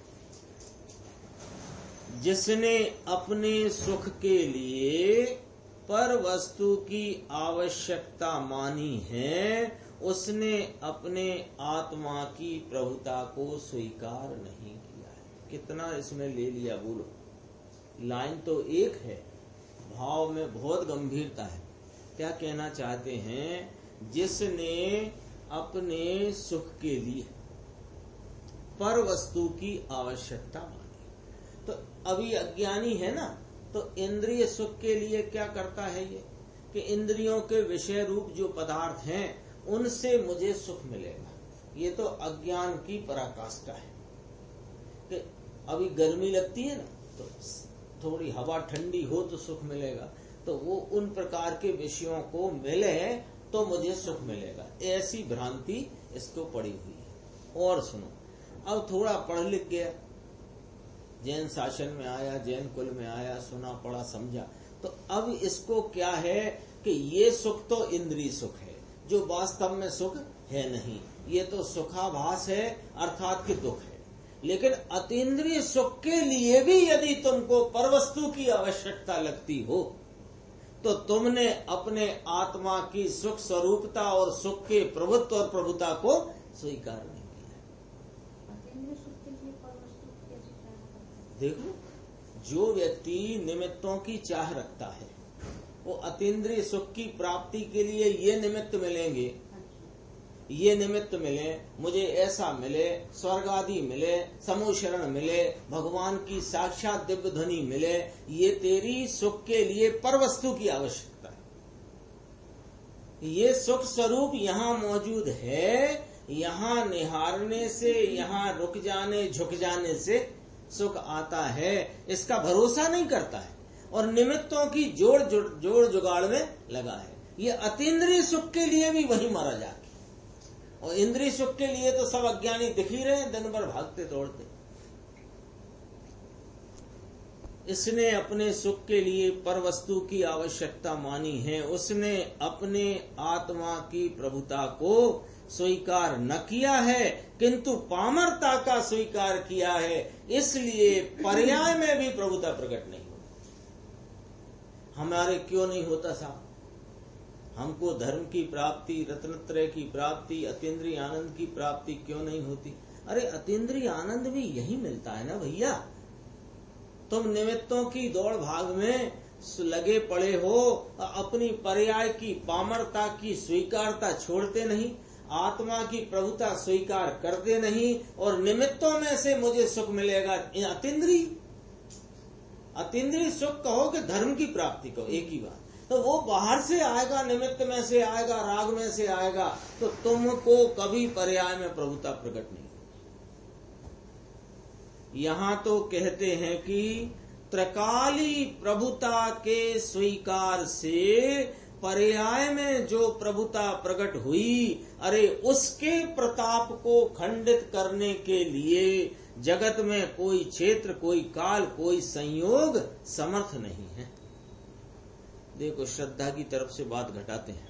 जिसने अपने सुख के लिए पर वस्तु की आवश्यकता मानी है, उसने अपने आत्मा की प्रभुता को स्वीकार नहीं किया है। कितना इसमें ले लिया बोलो। लाइन तो एक है, भाव में बहुत गंभीरता है। क्या कहना चाहते हैं? जिसने अपने सुख के लिए पर वस्तु की आवश्यकता मानी, तो अभी अज्ञानी है ना, तो इंद्रिय सुख के लिए क्या करता है ये कि इंद्रियों के विषय रूप जो पदार्थ हैं उनसे मुझे सुख मिलेगा। ये तो अज्ञान की पराकाष्ठा है कि अभी गर्मी लगती है ना, तो थोड़ी हवा ठंडी हो तो सुख मिलेगा, तो वो उन प्रकार के विषयों को मिले तो मुझे सुख मिलेगा। ऐसी भ्रांति इसको पड़ी हुई है। और सुनो, अब थोड़ा पढ़ लिख गया, जैन शासन में आया, जैन कुल में आया, सुना पढ़ा समझा, तो अब इसको क्या है कि ये सुख तो इंद्रिय सुख है, जो वास्तव में सुख है नहीं, ये तो सुखाभास है, अर्थात कि दुख है। लेकिन अतीन्द्रिय सुख के लिए भी यदि तुमको परवस्तु की आवश्यकता लगती हो, तो तुमने अपने आत्मा की सुख स्वरूपता और सुख के प्रभुत्व और प्रभुता को स्वीकार नहीं किया। अतीन्द्रिय सुख के लिए परवस्तु कैसे चाह रखता है? देखो, जो व्यक्ति निमित्तों की चाह रखता है, वो अतीन्द्रिय सुख की प्राप्ति के लिए ये निमित्त मिलेंगे, ये निमित्त मिले, मुझे ऐसा मिले, स्वर्ग आदि मिले, समूह शरण मिले, भगवान की साक्षात दिव्य ध्वनि मिले, ये तेरी सुख के लिए परवस्तु की आवश्यकता है। ये सुख स्वरूप यहाँ मौजूद है, यहाँ निहारने से, यहाँ रुक जाने झुक जाने से सुख आता है, इसका भरोसा नहीं करता है और निमित्तों की जोड़ जुगाड़ में लगा है। ये अतीन्द्रिय सुख के लिए भी वही मारा जाके, और इंद्रिय सुख के लिए तो सब अज्ञानी दिख ही रहे, दिन भर भागते दौड़ते। इसने अपने सुख के लिए पर वस्तु की आवश्यकता मानी है, उसने अपने आत्मा की प्रभुता को स्वीकार न किया है, किंतु पामरता का स्वीकार किया है, इसलिए पर्याय में भी प्रभुता प्रकट नहीं होती। हमारे क्यों नहीं होता साहब? हमको धर्म की प्राप्ति, रत्नत्रय की प्राप्ति, अतीन्द्रिय आनंद की प्राप्ति क्यों नहीं होती? अरे अतीन्द्रिय आनंद भी यही मिलता है ना भैया। तुम निमित्तों की दौड़ भाग में लगे पड़े हो, अपनी पर्याय की पामरता की स्वीकारता छोड़ते नहीं, आत्मा की प्रभुता स्वीकार करते नहीं, और निमित्तों में से मुझे सुख मिलेगा। अतीन्द्रिय सुख कहो कि धर्म की प्राप्ति कहो, एक ही बात। तो वो बाहर से आएगा, निमित्त में से आएगा, राग में से आएगा, तो तुमको कभी पर्याय में प्रभुता प्रकट नहीं। यहां तो कहते हैं कि त्रकाली प्रभुता के स्वीकार से पर्याय में जो प्रभुता प्रकट हुई, अरे उसके प्रताप को खंडित करने के लिए जगत में कोई क्षेत्र, कोई काल, कोई संयोग समर्थ नहीं है। देखो श्रद्धा की तरफ से बात घटाते हैं।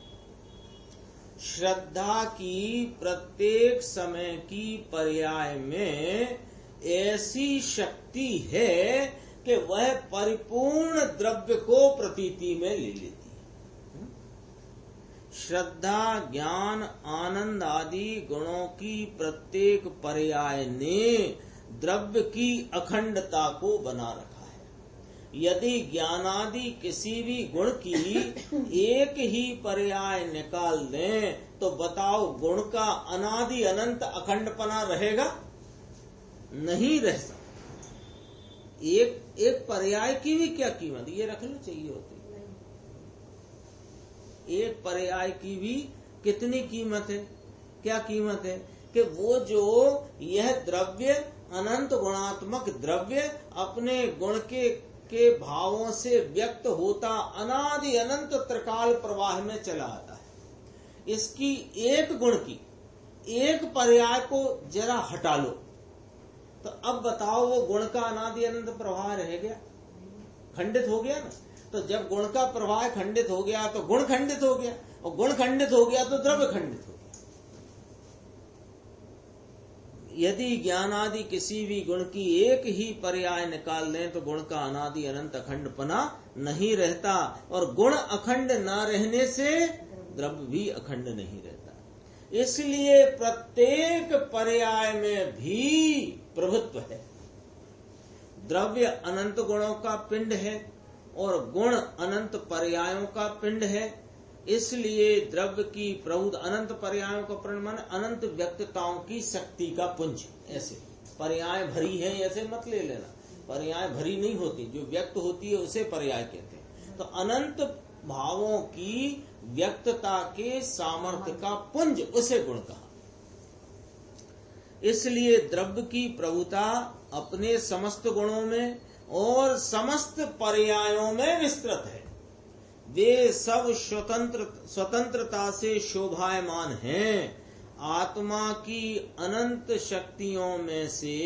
श्रद्धा की प्रत्येक समय की पर्याय में ऐसी शक्ति है कि वह परिपूर्ण द्रव्य को प्रतीति में ले लेती है। श्रद्धा, ज्ञान, आनंद आदि गुणों की प्रत्येक पर्याय ने द्रव्य की अखंडता को बना रखा है। यदि ज्ञानादि किसी भी गुण की एक ही पर्याय निकाल दें तो बताओ गुण का अनादि अनंत अखंडपना रहेगा? नहीं रह सकता। एक पर्याय की भी क्या कीमत, ये रख लो, चाहिए होती। एक पर्याय की भी कितनी कीमत है? क्या कीमत है कि वो जो यह द्रव्य, अनंत गुणात्मक द्रव्य अपने गुण के भावों से व्यक्त होता अनादि अनंत त्रिकाल प्रवाह में चला आता है। इसकी एक गुण की एक पर्याय को जरा हटा लो तो अब बताओ वो गुण का अनादि अनंत प्रवाह रह गया? खंडित हो गया ना। तो जब गुण का प्रवाह खंडित हो गया तो गुण खंडित हो गया, और गुण खंडित हो गया तो द्रव्य खंडित हो गया। यदि ज्ञान आदि किसी भी गुण की एक ही पर्याय निकाल लें तो गुण का अनादि अनंत अखंडपना नहीं रहता, और गुण अखंड न रहने से द्रव्य भी अखंड नहीं रहता। इसलिए प्रत्येक पर्याय में भी प्रभुत्व है। द्रव्य अनंत गुणों का पिंड है और गुण अनंत पर्यायों का पिंड है। इसलिए द्रव्य की प्रभुत अनंत पर्यायों का पिंड माने अनंत व्यक्तताओं की शक्ति का पुंज। ऐसे पर्याय भरी है ऐसे मत ले लेना, पर्याय भरी नहीं होती, जो व्यक्त होती है उसे पर्याय कहते हैं। तो अनंत भावों की व्यक्तता के सामर्थ्य का पुंज उसे गुण कहा। इसलिए द्रव्य की प्रभुता अपने समस्त गुणों में और समस्त पर्यायों में विस्तृत है। वे सब स्वतंत्रता से शोभायमान हैं। आत्मा की अनंत शक्तियों में से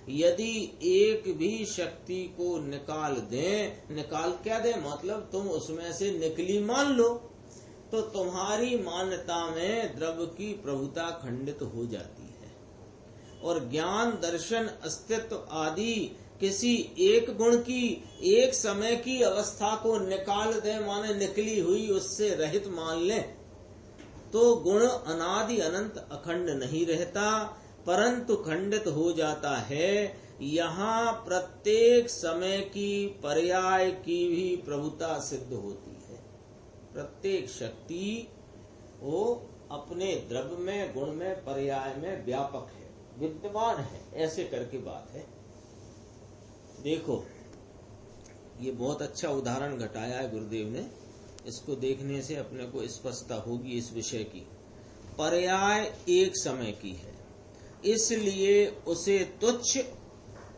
यदि एक भी शक्ति को निकाल दें, निकाल क्या दें मतलब तुम उसमें से निकली मान लो, तो तुम्हारी मान्यता में द्रव्य की प्रभुता खंडित हो जाती है। और ज्ञान, दर्शन, अस्तित्व आदि किसी एक गुण की एक समय की अवस्था को निकाल दे, माने निकली हुई उससे रहित मान लें, तो गुण अनादि अनंत अखंड नहीं रहता परंतु खंडित हो जाता है। यहाँ प्रत्येक समय की पर्याय की भी प्रभुता सिद्ध होती है। प्रत्येक शक्ति वो अपने द्रव्य में, गुण में, पर्याय में व्यापक है, विद्यमान है, ऐसे करके बात है। देखो ये बहुत अच्छा उदाहरण घटाया है गुरुदेव ने, इसको देखने से अपने को स्पष्टता होगी इस विषय की। पर्याय एक समय की है, इसलिए उसे तुच्छ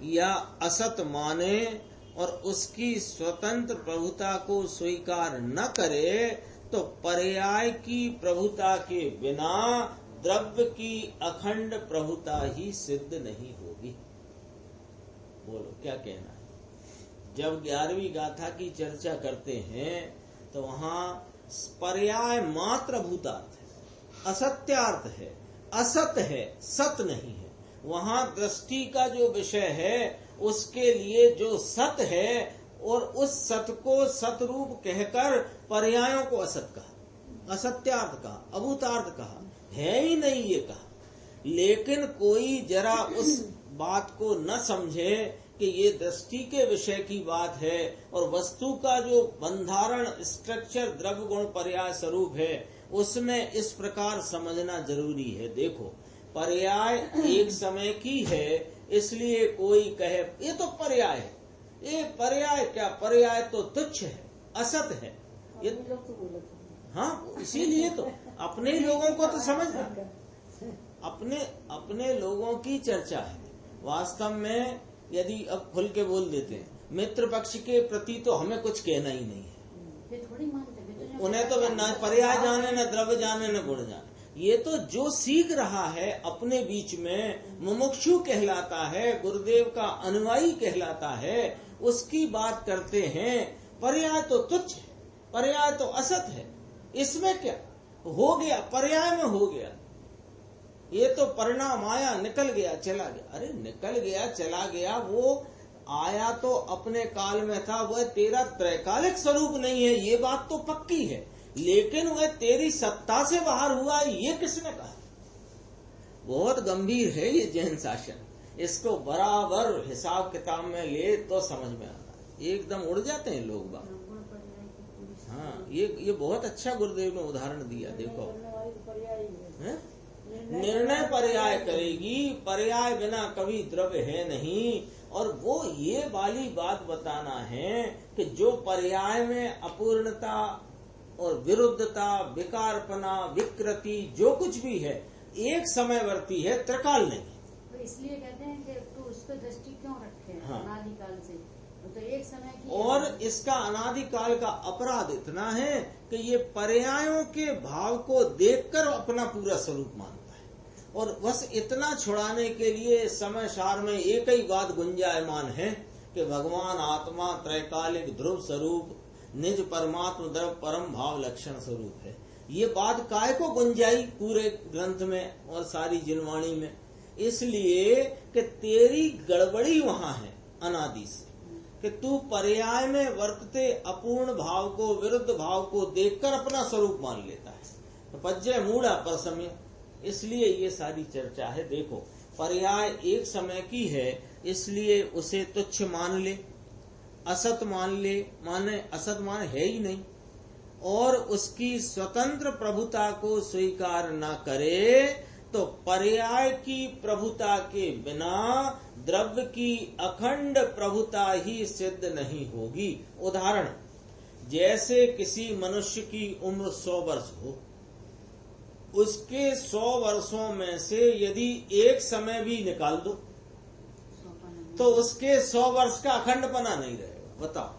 या असत माने और उसकी स्वतंत्र प्रभुता को स्वीकार न करे तो पर्याय की प्रभुता के बिना द्रव्य की अखंड प्रभुता ही सिद्ध नहीं होगी। बोलो क्या कहना है? जब 11वीं गाथा की चर्चा करते हैं तो वहां पर्याय मात्र भूतार्थ है, असत्यार्थ है, असत है, सत नहीं है। वहां दृष्टि का जो विषय है उसके लिए जो सत है और उस सत को सतरूप कहकर पर्यायों को असत कहा, असत्यार्थ कहा, अभूतार्थ कहा, है ही नहीं ये कहा। लेकिन कोई जरा उस बात को न समझे कि ये दृष्टि के विषय की बात है और वस्तु का जो बंधारण स्ट्रक्चर द्रव्य गुण पर्याय स्वरूप है उसमें इस प्रकार समझना जरूरी है। देखो पर्याय एक समय की है, इसलिए कोई कहे ये तो पर्याय है, ये पर्याय क्या, पर्याय तो तुच्छ है, असत है, ये लोग तो बोले थे। हाँ, इसीलिए तो अपने ही लोगों को तो समझना, अपने लोगों की चर्चा है। वास्तव में यदि अब खुल के बोल देते हैं, मित्र पक्ष के प्रति तो हमें कुछ कहना ही नहीं है। थोड़ी मानते, उन्हें तो न पर्याय जाने, न द्रव्य जाने, न गुण जाने। ये तो जो सीख रहा है अपने बीच में मुमुक्षु कहलाता है, गुरुदेव का अनुयायी कहलाता है, उसकी बात करते हैं। पर्याय तो तुच्छ है, पर्याय तो असत है, इसमें क्या हो गया, पर्याय में हो गया, ये तो परिणाम आया, निकल गया, चला गया। अरे निकल गया, चला गया, वो आया तो अपने काल में था, वह तेरा त्रैकालिक स्वरूप नहीं है, ये बात तो पक्की है, लेकिन वह तेरी सत्ता से बाहर हुआ, ये किसने कहा? बहुत गंभीर है ये जैन शासन, इसको बराबर हिसाब किताब में ले तो समझ में आता है। एकदम उड़ जाते हैं लोग बात। हाँ, ये बहुत अच्छा गुरुदेव ने उदाहरण दिया। देखो, निर्णय पर्याय करेगी, पर्याय बिना कभी द्रव्य है नहीं। और वो ये वाली बात बताना है कि जो पर्याय में अपूर्णता और विरुद्धता, विकारपना, विकृति जो कुछ भी है, एक समयवर्ती है, त्रिकाल नहीं। तो इसलिए कहते हैं कि तो उस पर दृष्टि क्यों रखे हैं? हाँ। अनादिकाल से तो एक समय की, और इसका अनादिकाल का अपराध इतना है कि ये पर्यायों के भाव को देखकर अपना पूरा स्वरूप मानता है, और बस इतना छुड़ाने के लिए समय सार में एक ही बात गुंजायमान है कि भगवान आत्मा त्रैकालिक ध्रुव स्वरूप, निज परमात्म द्रव परम भाव लक्षण स्वरूप है। ये बात काय को गुंजाई पूरे ग्रंथ में और सारी जिनवाणी में? इसलिए कि तेरी गड़बड़ी वहां है अनादि से, कि तू पर्याय में वर्तते अपूर्ण भाव को, विरुद्ध भाव को देखकर अपना स्वरूप मान लेता है। तो पज्जय मूढ़ा पर समय, इसलिए ये सारी चर्चा है। देखो, पर्याय एक समय की है, इसलिए उसे तुच्छ मान ले, असत मान ले, माने असत मान है ही नहीं, और उसकी स्वतंत्र प्रभुता को स्वीकार न करे, तो पर्याय की प्रभुता के बिना द्रव्य की अखंड प्रभुता ही सिद्ध नहीं होगी। उदाहरण, जैसे किसी मनुष्य की उम्र 100 वर्ष हो, उसके 100 वर्षों में से यदि एक समय भी निकाल दो तो उसके 100 वर्ष का अखंडपना नहीं रहेगा। बताओ।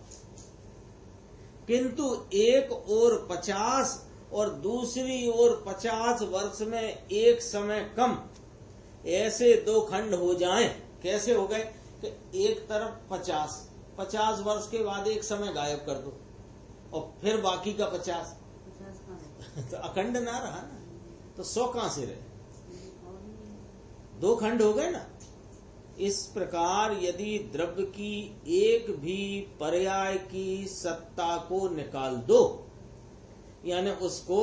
किंतु एक और 50 और दूसरी ओर 50 वर्ष में एक समय कम, ऐसे दो खंड हो जाएं, कैसे हो गए कि एक तरफ 50 वर्ष के बाद एक समय गायब कर दो और फिर बाकी का 50 तो अखंड ना रहा ना, तो 100 कहां से रहे? दो खंड हो गए ना। इस प्रकार यदि द्रव्य की एक भी पर्याय की सत्ता को निकाल दो, यानी उसको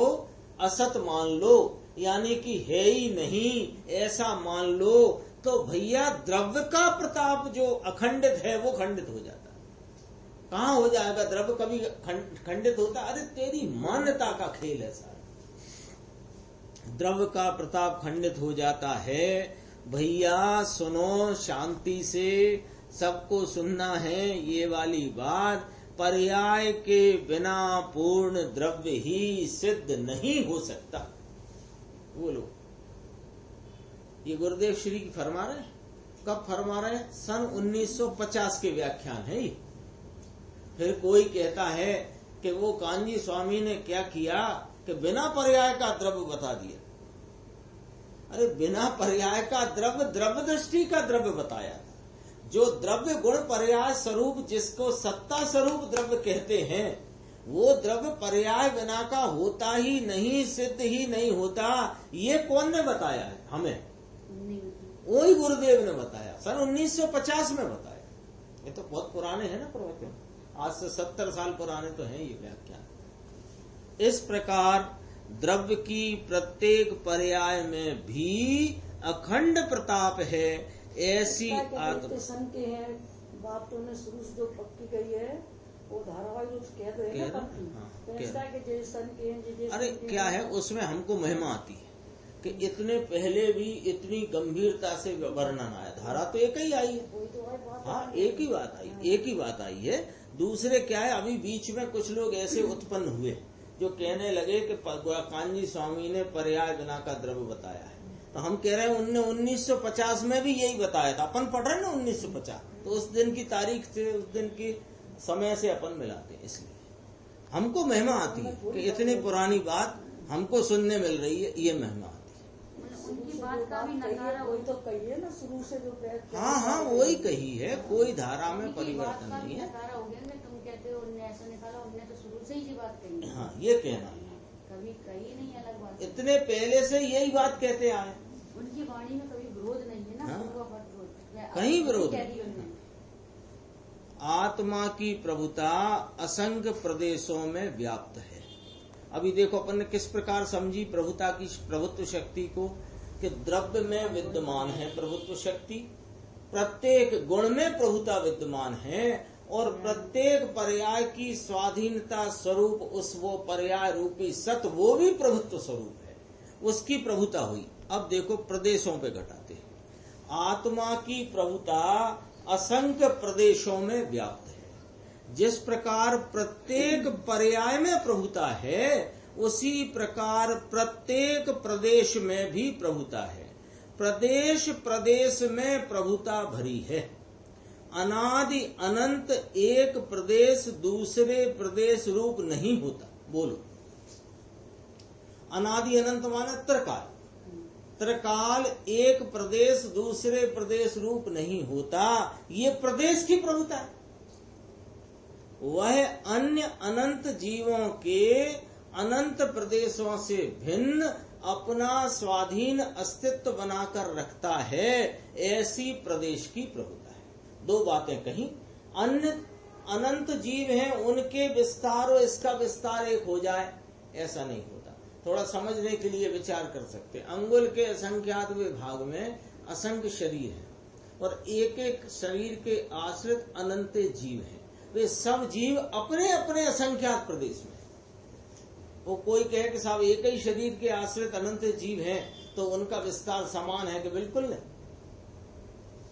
असत मान लो, यानी कि है ही नहीं ऐसा मान लो, तो भैया द्रव्य का प्रताप जो अखंडित है वो खंडित हो जाता है। कहाँ हो जाएगा द्रव्य? कभी खंडित होता? अरे तेरी मान्यता का खेल है सारा। द्रव्य का प्रताप खंडित हो जाता है। भैया सुनो शांति से, सबको सुनना है ये वाली बात। पर्याय के बिना पूर्ण द्रव्य ही सिद्ध नहीं हो सकता। बोलो, ये गुरुदेव श्री की फरमा रहे हैं। कब फरमा रहे हैं? सन 1950 के व्याख्यान है ये। फिर कोई कहता है कि वो कांजी स्वामी ने क्या किया कि बिना पर्याय का द्रव्य बता दिया। अरे बिना पर्याय का द्रव्य, द्रव्य दृष्टि का द्रव्य बताया। जो द्रव्य गुण पर्याय स्वरूप, जिसको सत्ता स्वरूप द्रव्य कहते हैं, वो द्रव्य पर्याय बिना का होता ही नहीं, सिद्ध ही नहीं होता। ये कौन ने बताया है हमें? वही गुरुदेव ने बताया, सन 1950 में बताया। ये तो बहुत पुराने हैं ना प्रवचन, आज से 70 साल पुराने तो हैं ये व्याख्यान। इस प्रकार द्रव्य की प्रत्येक पर्याय में भी अखंड प्रताप है। ऐसी सन के हैं बात तो ने शुरू से जो पक्की कही है वो धारावाहिक रूप से कह तो है ना पक्की। सन के हैं अरे क्या है उसमें हमको महिमा आती है कि इतने पहले भी इतनी गंभीरता से वर्णन आया। धारा तो एक ही आई है। हाँ, एक ही बात आई है। दूसरे क्या है, अभी बीच में कुछ लोग ऐसे उत्पन्न हुए जो कहने लगे कि कांजी स्वामी ने पर्याय बिना का द्रव्य बताया है। तो हम कह रहे हैं उनने 1950 में भी यही बताया था। अपन पढ़ रहे हैं ना 1950, तो उस दिन की तारीख से, उस दिन की समय से अपन मिलाते हैं। इसलिए हमको महिमा आती है कि इतनी पुरानी बात हमको सुनने मिल रही है, ये महिमा आती है। उनकी बात का भी नकारा वही तो कही है ना, शुरू से जो हाँ, वही कही है, कोई धारा में परिवर्तन नहीं है। नकारा हो गया, तुम कहते हो उनने ऐसा निकाला, उनने तो शुरू से ही बात कही। हाँ, ये कहना है, कभी कही नहीं अलग बात। इतने पहले से यही बात कहते आए। उनकी वाणी में कभी विरोध नहीं है ना। हाँ? कहीं विरोध नहीं। आत्मा की प्रभुता असंख्य प्रदेशों में व्याप्त है। अभी देखो अपन ने किस प्रकार समझी प्रभुता की, प्रभुत्व शक्ति को, कि द्रव्य में विद्यमान है प्रभुत्व शक्ति, प्रत्येक गुण में प्रभुता विद्यमान है, और प्रत्येक पर्याय की स्वाधीनता स्वरूप उस वो पर्याय रूपी सत, वो भी प्रभुत्व स्वरूप है, उसकी प्रभुता हुई। अब देखो प्रदेशों पे घटाते हैं। आत्मा की प्रभुता असंख्य प्रदेशों में व्याप्त है। जिस प्रकार प्रत्येक पर्याय में प्रभुता है, उसी प्रकार प्रत्येक प्रदेश में भी प्रभुता है। प्रदेश प्रदेश में प्रभुता भरी है। अनादि अनंत एक प्रदेश दूसरे प्रदेश रूप नहीं होता। बोलो, अनादि अनंत माने त्रिकाल। त्रिकाल एक प्रदेश दूसरे प्रदेश रूप नहीं होता, ये प्रदेश की प्रभुता है। वह अन्य अनंत जीवों के अनंत प्रदेशों से भिन्न अपना स्वाधीन अस्तित्व बनाकर रखता है, ऐसी प्रदेश की प्रभुता है। दो बातें कही, अन्य अनंत जीव हैं, उनके विस्तार और इसका विस्तार एक हो जाए, ऐसा नहीं होता। थोड़ा समझने के लिए विचार कर सकते। अंगुल के असंख्यात विभाग में असंख्य शरीर है, और एक एक शरीर के आश्रित अनंत जीव हैं। वे सब जीव अपने अपने असंख्यात प्रदेश में। वो कोई कहे कि साहब एक ही शरीर के आश्रित अनंत जीव हैं, तो उनका विस्तार समान है कि बिल्कुल नहीं।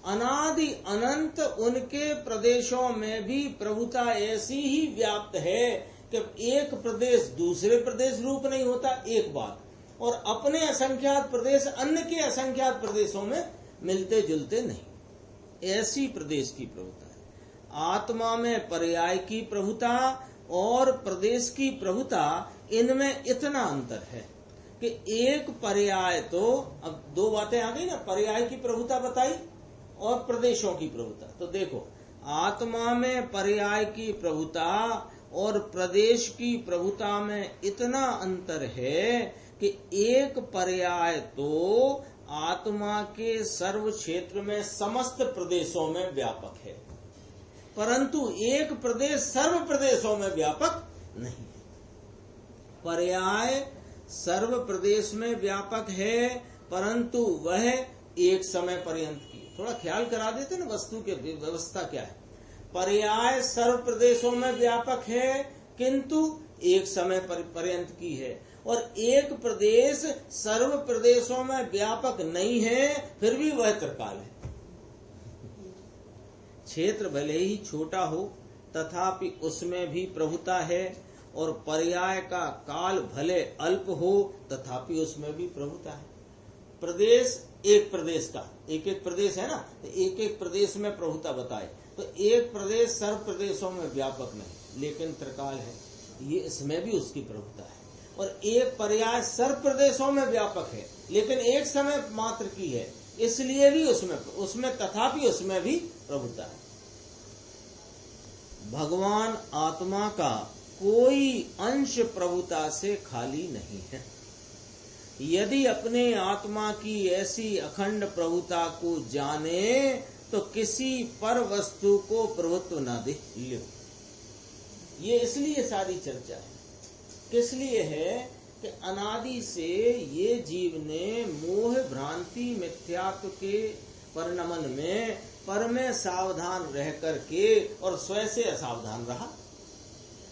अनादि अनंत उनके प्रदेशों में भी प्रभुता ऐसी ही व्याप्त है कि एक प्रदेश दूसरे प्रदेश रूप नहीं होता, एक बात, और अपने असंख्यात प्रदेश अन्य के असंख्यात प्रदेशों में मिलते जुलते नहीं। ऐसी प्रदेश की प्रभुता है। आत्मा में पर्याय की प्रभुता और प्रदेश की प्रभुता, इनमें इतना अंतर है कि एक पर्याय, तो अब दो बातें आ गई ना, पर्याय की प्रभुता बताई और प्रदेशों की प्रभुता। तो देखो, आत्मा में पर्याय की प्रभुता और प्रदेश की प्रभुता में इतना अंतर है कि एक पर्याय तो आत्मा के सर्व क्षेत्र में समस्त प्रदेशों में व्यापक है, परंतु एक प्रदेश सर्व प्रदेशों में व्यापक नहीं है। पर्याय सर्व प्रदेश में व्यापक है, परंतु वह एक समय पर्यंत की। थोड़ा ख्याल करा देते ना वस्तु की व्यवस्था क्या है। पर्याय सर्व प्रदेशों में व्यापक है, किंतु एक समय पर्यंत की है, और एक प्रदेश सर्व प्रदेशों में व्यापक नहीं है, फिर भी वह त्रिकाल है। क्षेत्र भले ही छोटा हो, तथापि उसमें भी प्रभुता है, और पर्याय का काल भले अल्प हो, तथापि उसमें भी प्रभुता है। प्रदेश एक प्रदेश का, एक एक प्रदेश है ना, तो एक एक प्रदेश में प्रभुता बताए, तो एक प्रदेश सर्व प्रदेशों में व्यापक नहीं, लेकिन त्रिकाल है, ये इसमें भी उसकी प्रभुता है। और एक पर्याय सर्व प्रदेशों में व्यापक है, लेकिन एक समय मात्र की है, इसलिए भी उसमें तथापि उसमें भी प्रभुता है। भगवान आत्मा का कोई अंश प्रभुता से खाली नहीं है। यदि अपने आत्मा की ऐसी अखंड प्रभुता को जाने, तो किसी पर वस्तु को प्रभुत्व न दे लो। ये इसलिए सारी चर्चा है। किस लिए है कि अनादि से ये जीव ने मोह भ्रांति मिथ्यात्व के परिणमन में पर में सावधान रह करके और स्वयं से असावधान रहा,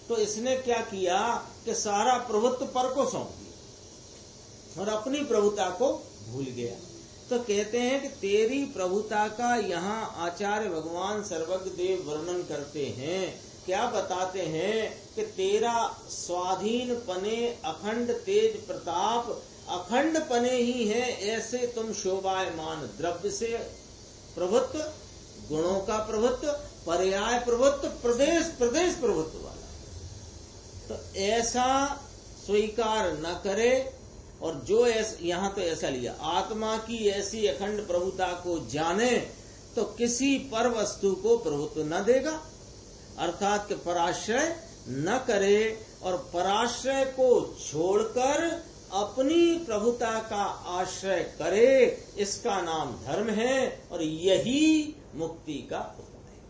तो इसने क्या किया कि सारा प्रभुत्व पर को सौंप दिया और अपनी प्रभुता को भूल गया। तो कहते हैं कि तेरी प्रभुता का यहाँ आचार्य भगवान सर्वज्ञ देव वर्णन करते हैं क्या बताते हैं कि तेरा स्वाधीन पने अखंड तेज प्रताप अखंड पने ही है, ऐसे तुम शोभायमान द्रव्य से प्रभुत्व, गुणों का प्रभुत्व, पर्याय प्रभुत्व, प्रदेश प्रदेश प्रभुत्व वाला, तो ऐसा स्वीकार न करे। और जो यहाँ तो ऐसा लिया, आत्मा की ऐसी अखंड प्रभुता को जाने तो किसी पर वस्तु को प्रभुत्व न देगा, अर्थात कि पराश्रय न करे और पराश्रय को छोड़कर अपनी प्रभुता का आश्रय करे, इसका नाम धर्म है और यही मुक्ति का उपाय है।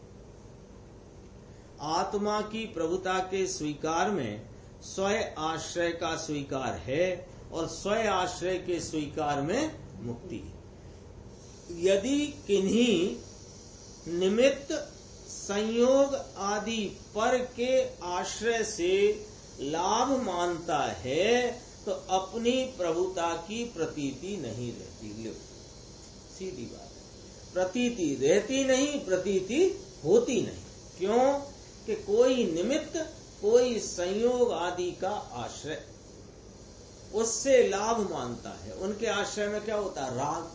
आत्मा की प्रभुता के स्वीकार में स्वयं आश्रय का स्वीकार है और स्वयं आश्रय के स्वीकार में मुक्ति है। यदि किन्हीं निमित्त संयोग आदि पर के आश्रय से लाभ मानता है तो अपनी प्रभुता की प्रतीति नहीं रहती। लो सीधी बात है, प्रतीति रहती नहीं, प्रतीति होती नहीं। क्यों कि कोई निमित्त, कोई संयोग आदि का आश्रय उससे लाभ मानता है। उनके आश्रय में क्या होता है? राग।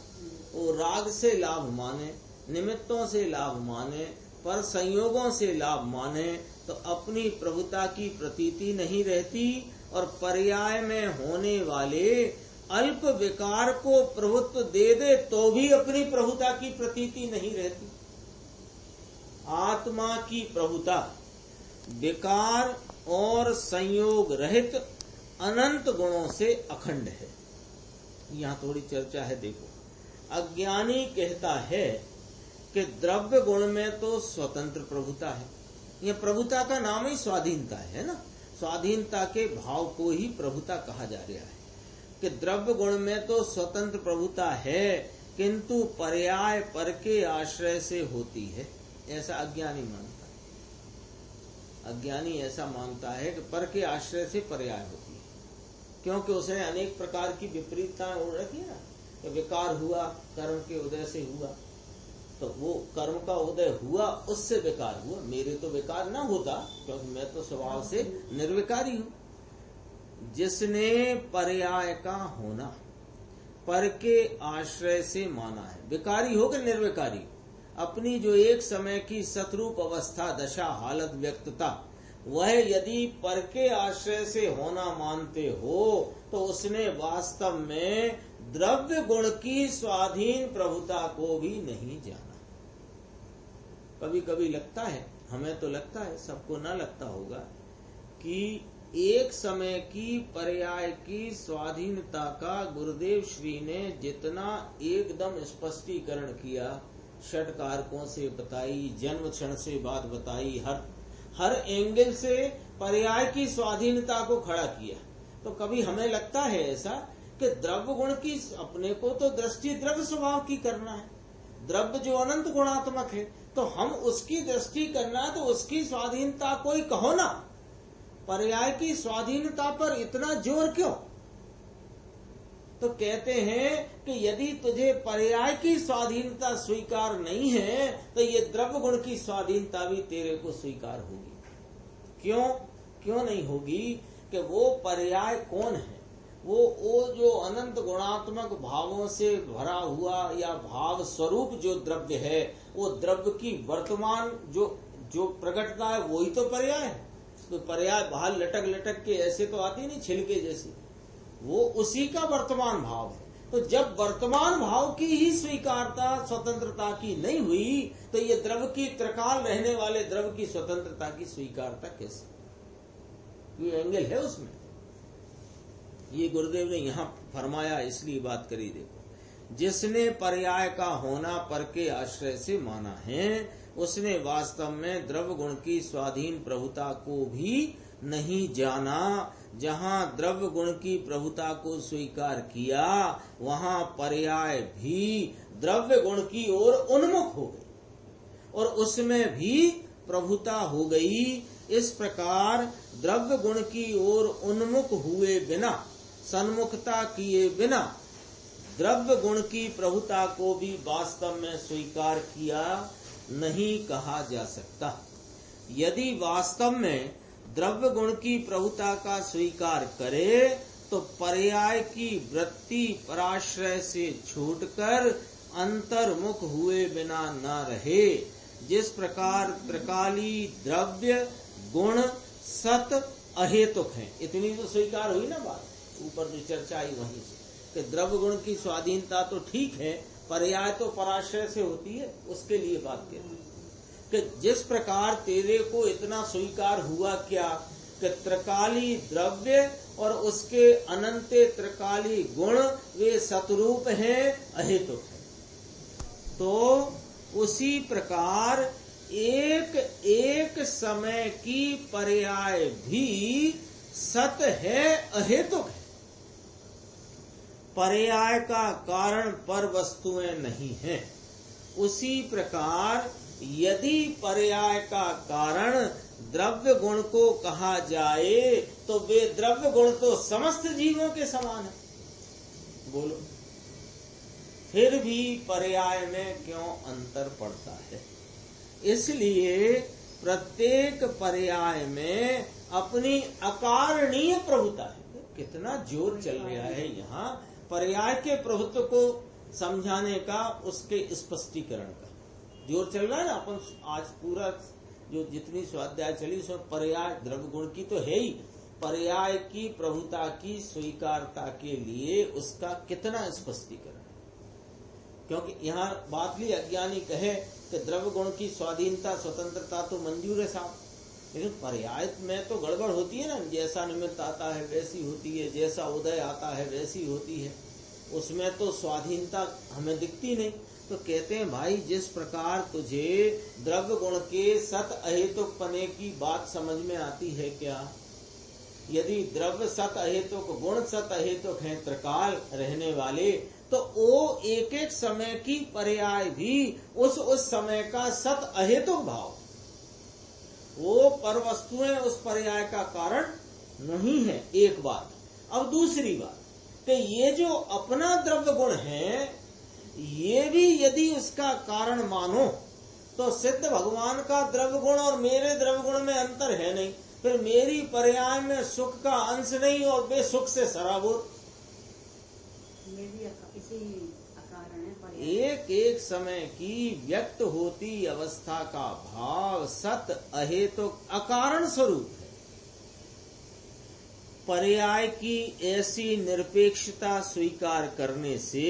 वो राग से लाभ माने, निमित्तों से लाभ माने, पर संयोगों से लाभ माने तो अपनी प्रभुता की प्रतीति नहीं रहती और पर्याय में होने वाले अल्प विकार को प्रभुत्व दे दे तो भी अपनी प्रभुता की प्रतीति नहीं रहती। आत्मा की प्रभुता विकार और संयोग रहित अनंत गुणों से अखंड है। यहाँ थोड़ी चर्चा है, देखो। अज्ञानी कहता है कि द्रव्य गुण में तो स्वतंत्र प्रभुता है। यह प्रभुता का नाम ही स्वाधीनता है ना, स्वाधीनता के भाव को ही प्रभुता कहा जा रहा है कि द्रव्य गुण में तो स्वतंत्र प्रभुता है किंतु पर्याय पर के आश्रय से होती है, ऐसा अज्ञानी मानता है। अज्ञानी ऐसा मानता है कि पर के आश्रय से पर्याय होती है, क्योंकि उसने अनेक प्रकार की विपरीतताएं ओढ़ रखी है ना। कि विकार हुआ, कर्म के उदय से हुआ, तो वो कर्म का उदय हुआ, उससे विकार हुआ। मेरे तो विकार ना होता क्योंकि मैं तो स्वभाव से निर्विकारी हूं। जिसने पर्याय का होना पर के आश्रय से माना है, विकारी हो कि निर्विकारी, अपनी जो एक समय की सतरूप अवस्था, दशा, हालत, व्यक्तता, वह यदि पर के आश्रय से होना मानते हो तो उसने वास्तव में द्रव्य गुण की स्वाधीन प्रभुता को भी नहीं जाना। कभी कभी लगता है, हमें तो लगता है, सबको ना लगता होगा, कि एक समय की पर्याय की स्वाधीनता का गुरुदेव श्री ने जितना एकदम स्पष्टीकरण किया, षट कारकों से बताई, जन्म क्षण से बात बताई, हर एंगल से पर्याय की स्वाधीनता को खड़ा किया, तो कभी हमें लगता है ऐसा कि द्रव्य गुण की, अपने को तो दृष्टि द्रव्य स्वभाव की करना है, द्रव्य जो अनंत गुणात्मक है, तो हम उसकी दृष्टि करना है, तो उसकी स्वाधीनता कोई कहो ना, पर्याय की स्वाधीनता पर इतना जोर क्यों? तो कहते हैं कि यदि तुझे पर्याय की स्वाधीनता स्वीकार नहीं है तो ये द्रव्य गुण की स्वाधीनता भी तेरे को स्वीकार होगी। क्यों नहीं होगी? कि वो पर्याय कौन है? वो जो अनंत गुणात्मक भावों से भरा हुआ या भाव स्वरूप जो द्रव्य है, वो द्रव्य की वर्तमान जो प्रकटता है वही तो पर्याय है। तो पर्याय बाहर लटक लटक के ऐसे तो आती नहीं, छिलके जैसी, वो उसी का वर्तमान भाव है। तो जब वर्तमान भाव की ही स्वीकारता स्वतंत्रता की नहीं हुई तो ये द्रव्य की त्रिकाल रहने वाले द्रव्य की स्वतंत्रता की स्वीकारता कैसे? ये एंगल है उसमें। ये गुरुदेव ने यहाँ फरमाया, इसलिए बात करी। देखो, जिसने पर्याय का होना पर के आश्रय से माना है उसने वास्तव में द्रव्य गुण की स्वाधीन प्रभुता को भी नहीं जाना। जहाँ द्रव्य गुण की प्रभुता को स्वीकार किया वहाँ पर्याय भी द्रव्य गुण की ओर उन्मुख हो गई और उसमें भी प्रभुता हो गई। इस प्रकार द्रव्य गुण की ओर उन्मुख हुए बिना, सन्मुखता किए बिना द्रव्य गुण की प्रभुता को भी वास्तव में स्वीकार किया नहीं कहा जा सकता। यदि वास्तव में द्रव्य गुण की प्रभुता का स्वीकार करे तो पर्याय की वृत्ति पराश्रय से छूटकर अंतर्मुख हुए बिना न रहे। जिस प्रकार त्रिकाली द्रव्य गुण सत अहेतुक हैं, इतनी तो स्वीकार हुई ना बात, ऊपर जो चर्चा आई वहीं से कि द्रव्य गुण की स्वाधीनता तो ठीक है, पर्याय तो पराश्रय से होती है, उसके लिए बात कहते हैं कि जिस प्रकार तेरे को इतना स्वीकार हुआ क्या कि त्रिकाली द्रव्य और उसके अनंत त्रिकाली गुण वे सतरूप हैं, अहेतुक है, तो उसी प्रकार एक एक समय की पर्याय भी सत है, अहेतुक है। पर्याय का कारण पर वस्तुएं नहीं हैं। उसी प्रकार यदि पर्याय का कारण द्रव्य गुण को कहा जाए तो वे द्रव्य गुण तो समस्त जीवों के समान है। बोलो, फिर भी पर्याय में क्यों अंतर पड़ता है? इसलिए प्रत्येक पर्याय में अपनी अकारणीय प्रभुता है। कितना जोर चल रहा है यहाँ पर्याय के प्रभुत्व को समझाने का, उसके स्पष्टीकरण का जोर चल रहा है ना। अपन आज पूरा जो जितनी स्वाध्याय चली उसमें पर्याय द्रव्य गुण की तो है ही, पर्याय की प्रभुता की स्वीकारता के लिए उसका कितना स्पष्टीकरण, क्योंकि यहाँ बात ली अज्ञानी कहे कि द्रव्य गुण की स्वाधीनता स्वतंत्रता तो मंजूर है साहब, लेकिन पर्याय में तो गड़बड़ होती है ना। जैसा निमित्त आता है वैसी होती है, जैसा उदय आता है वैसी होती है, उसमें तो स्वाधीनता हमें दिखती नहीं। तो कहते हैं भाई, जिस प्रकार तुझे द्रव्य गुण के सत अहेतुक पने की बात समझ में आती है क्या? यदि द्रव्य सत अहेतुक गुण सत अहेतुक हैं, त्रिकाल रहने वाले, तो वो एक एक समय की पर्याय भी उस समय का सत अहेतुक भाव, वो पर वस्तुएं उस पर्याय का कारण नहीं है। एक बात। अब दूसरी बात कि ये जो अपना द्रव्य गुण है, ये भी यदि उसका कारण मानो तो सिद्ध भगवान का द्रव्य गुण और मेरे द्रव्य गुण में अंतर है नहीं, फिर मेरी पर्याय में सुख का अंश नहीं और वे सुख से सराबोर। एक एक समय की व्यक्त होती अवस्था का भाव सत अहेतुक अकारण स्वरूप है। पर्याय की ऐसी निरपेक्षता स्वीकार करने से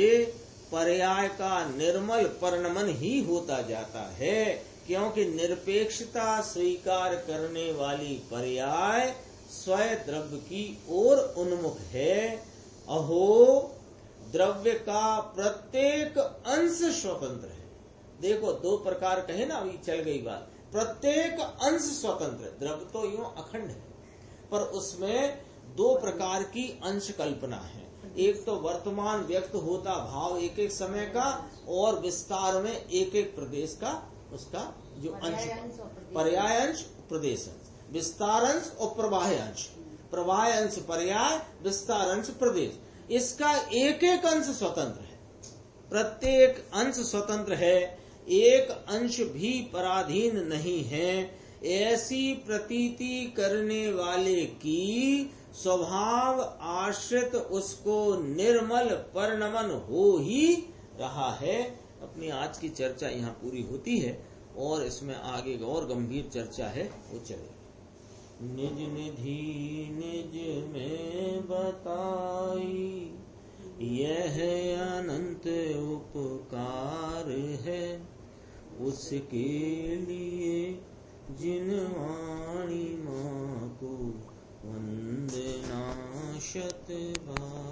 पर्याय का निर्मल परिणमन ही होता जाता है, क्योंकि निरपेक्षता स्वीकार करने वाली पर्याय स्वयं द्रव्य की ओर उन्मुख है। अहो, द्रव्य का प्रत्येक अंश स्वतंत्र है। देखो, दो प्रकार कहे ना, अभी चल गई बात। प्रत्येक अंश स्वतंत्र, द्रव्य तो यूं अखंड है, पर उसमें दो प्रकार की अंश कल्पना है। एक तो वर्तमान व्यक्त होता भाव एक एक समय का, और विस्तार में एक एक प्रदेश का उसका जो अंश, पर्याय अंश, प्रदेश अंश, विस्तार अंश और प्रवाह अंश। प्रवाह अंश पर्याय, विस्तार अंश प्रदेश, इसका एक एक अंश स्वतंत्र है। प्रत्येक अंश स्वतंत्र है, एक अंश भी पराधीन नहीं है। ऐसी प्रतीति करने वाले की स्वभाव आश्रित उसको निर्मल परिणमन हो ही रहा है। अपनी आज की चर्चा यहाँ पूरी होती है और इसमें आगे और गंभीर चर्चा है, वो चलेगी। निज निधि निज में बताई, यह अनंत उपकार है, उसके लिए जिन वाणी माँ को वंदना शत बार।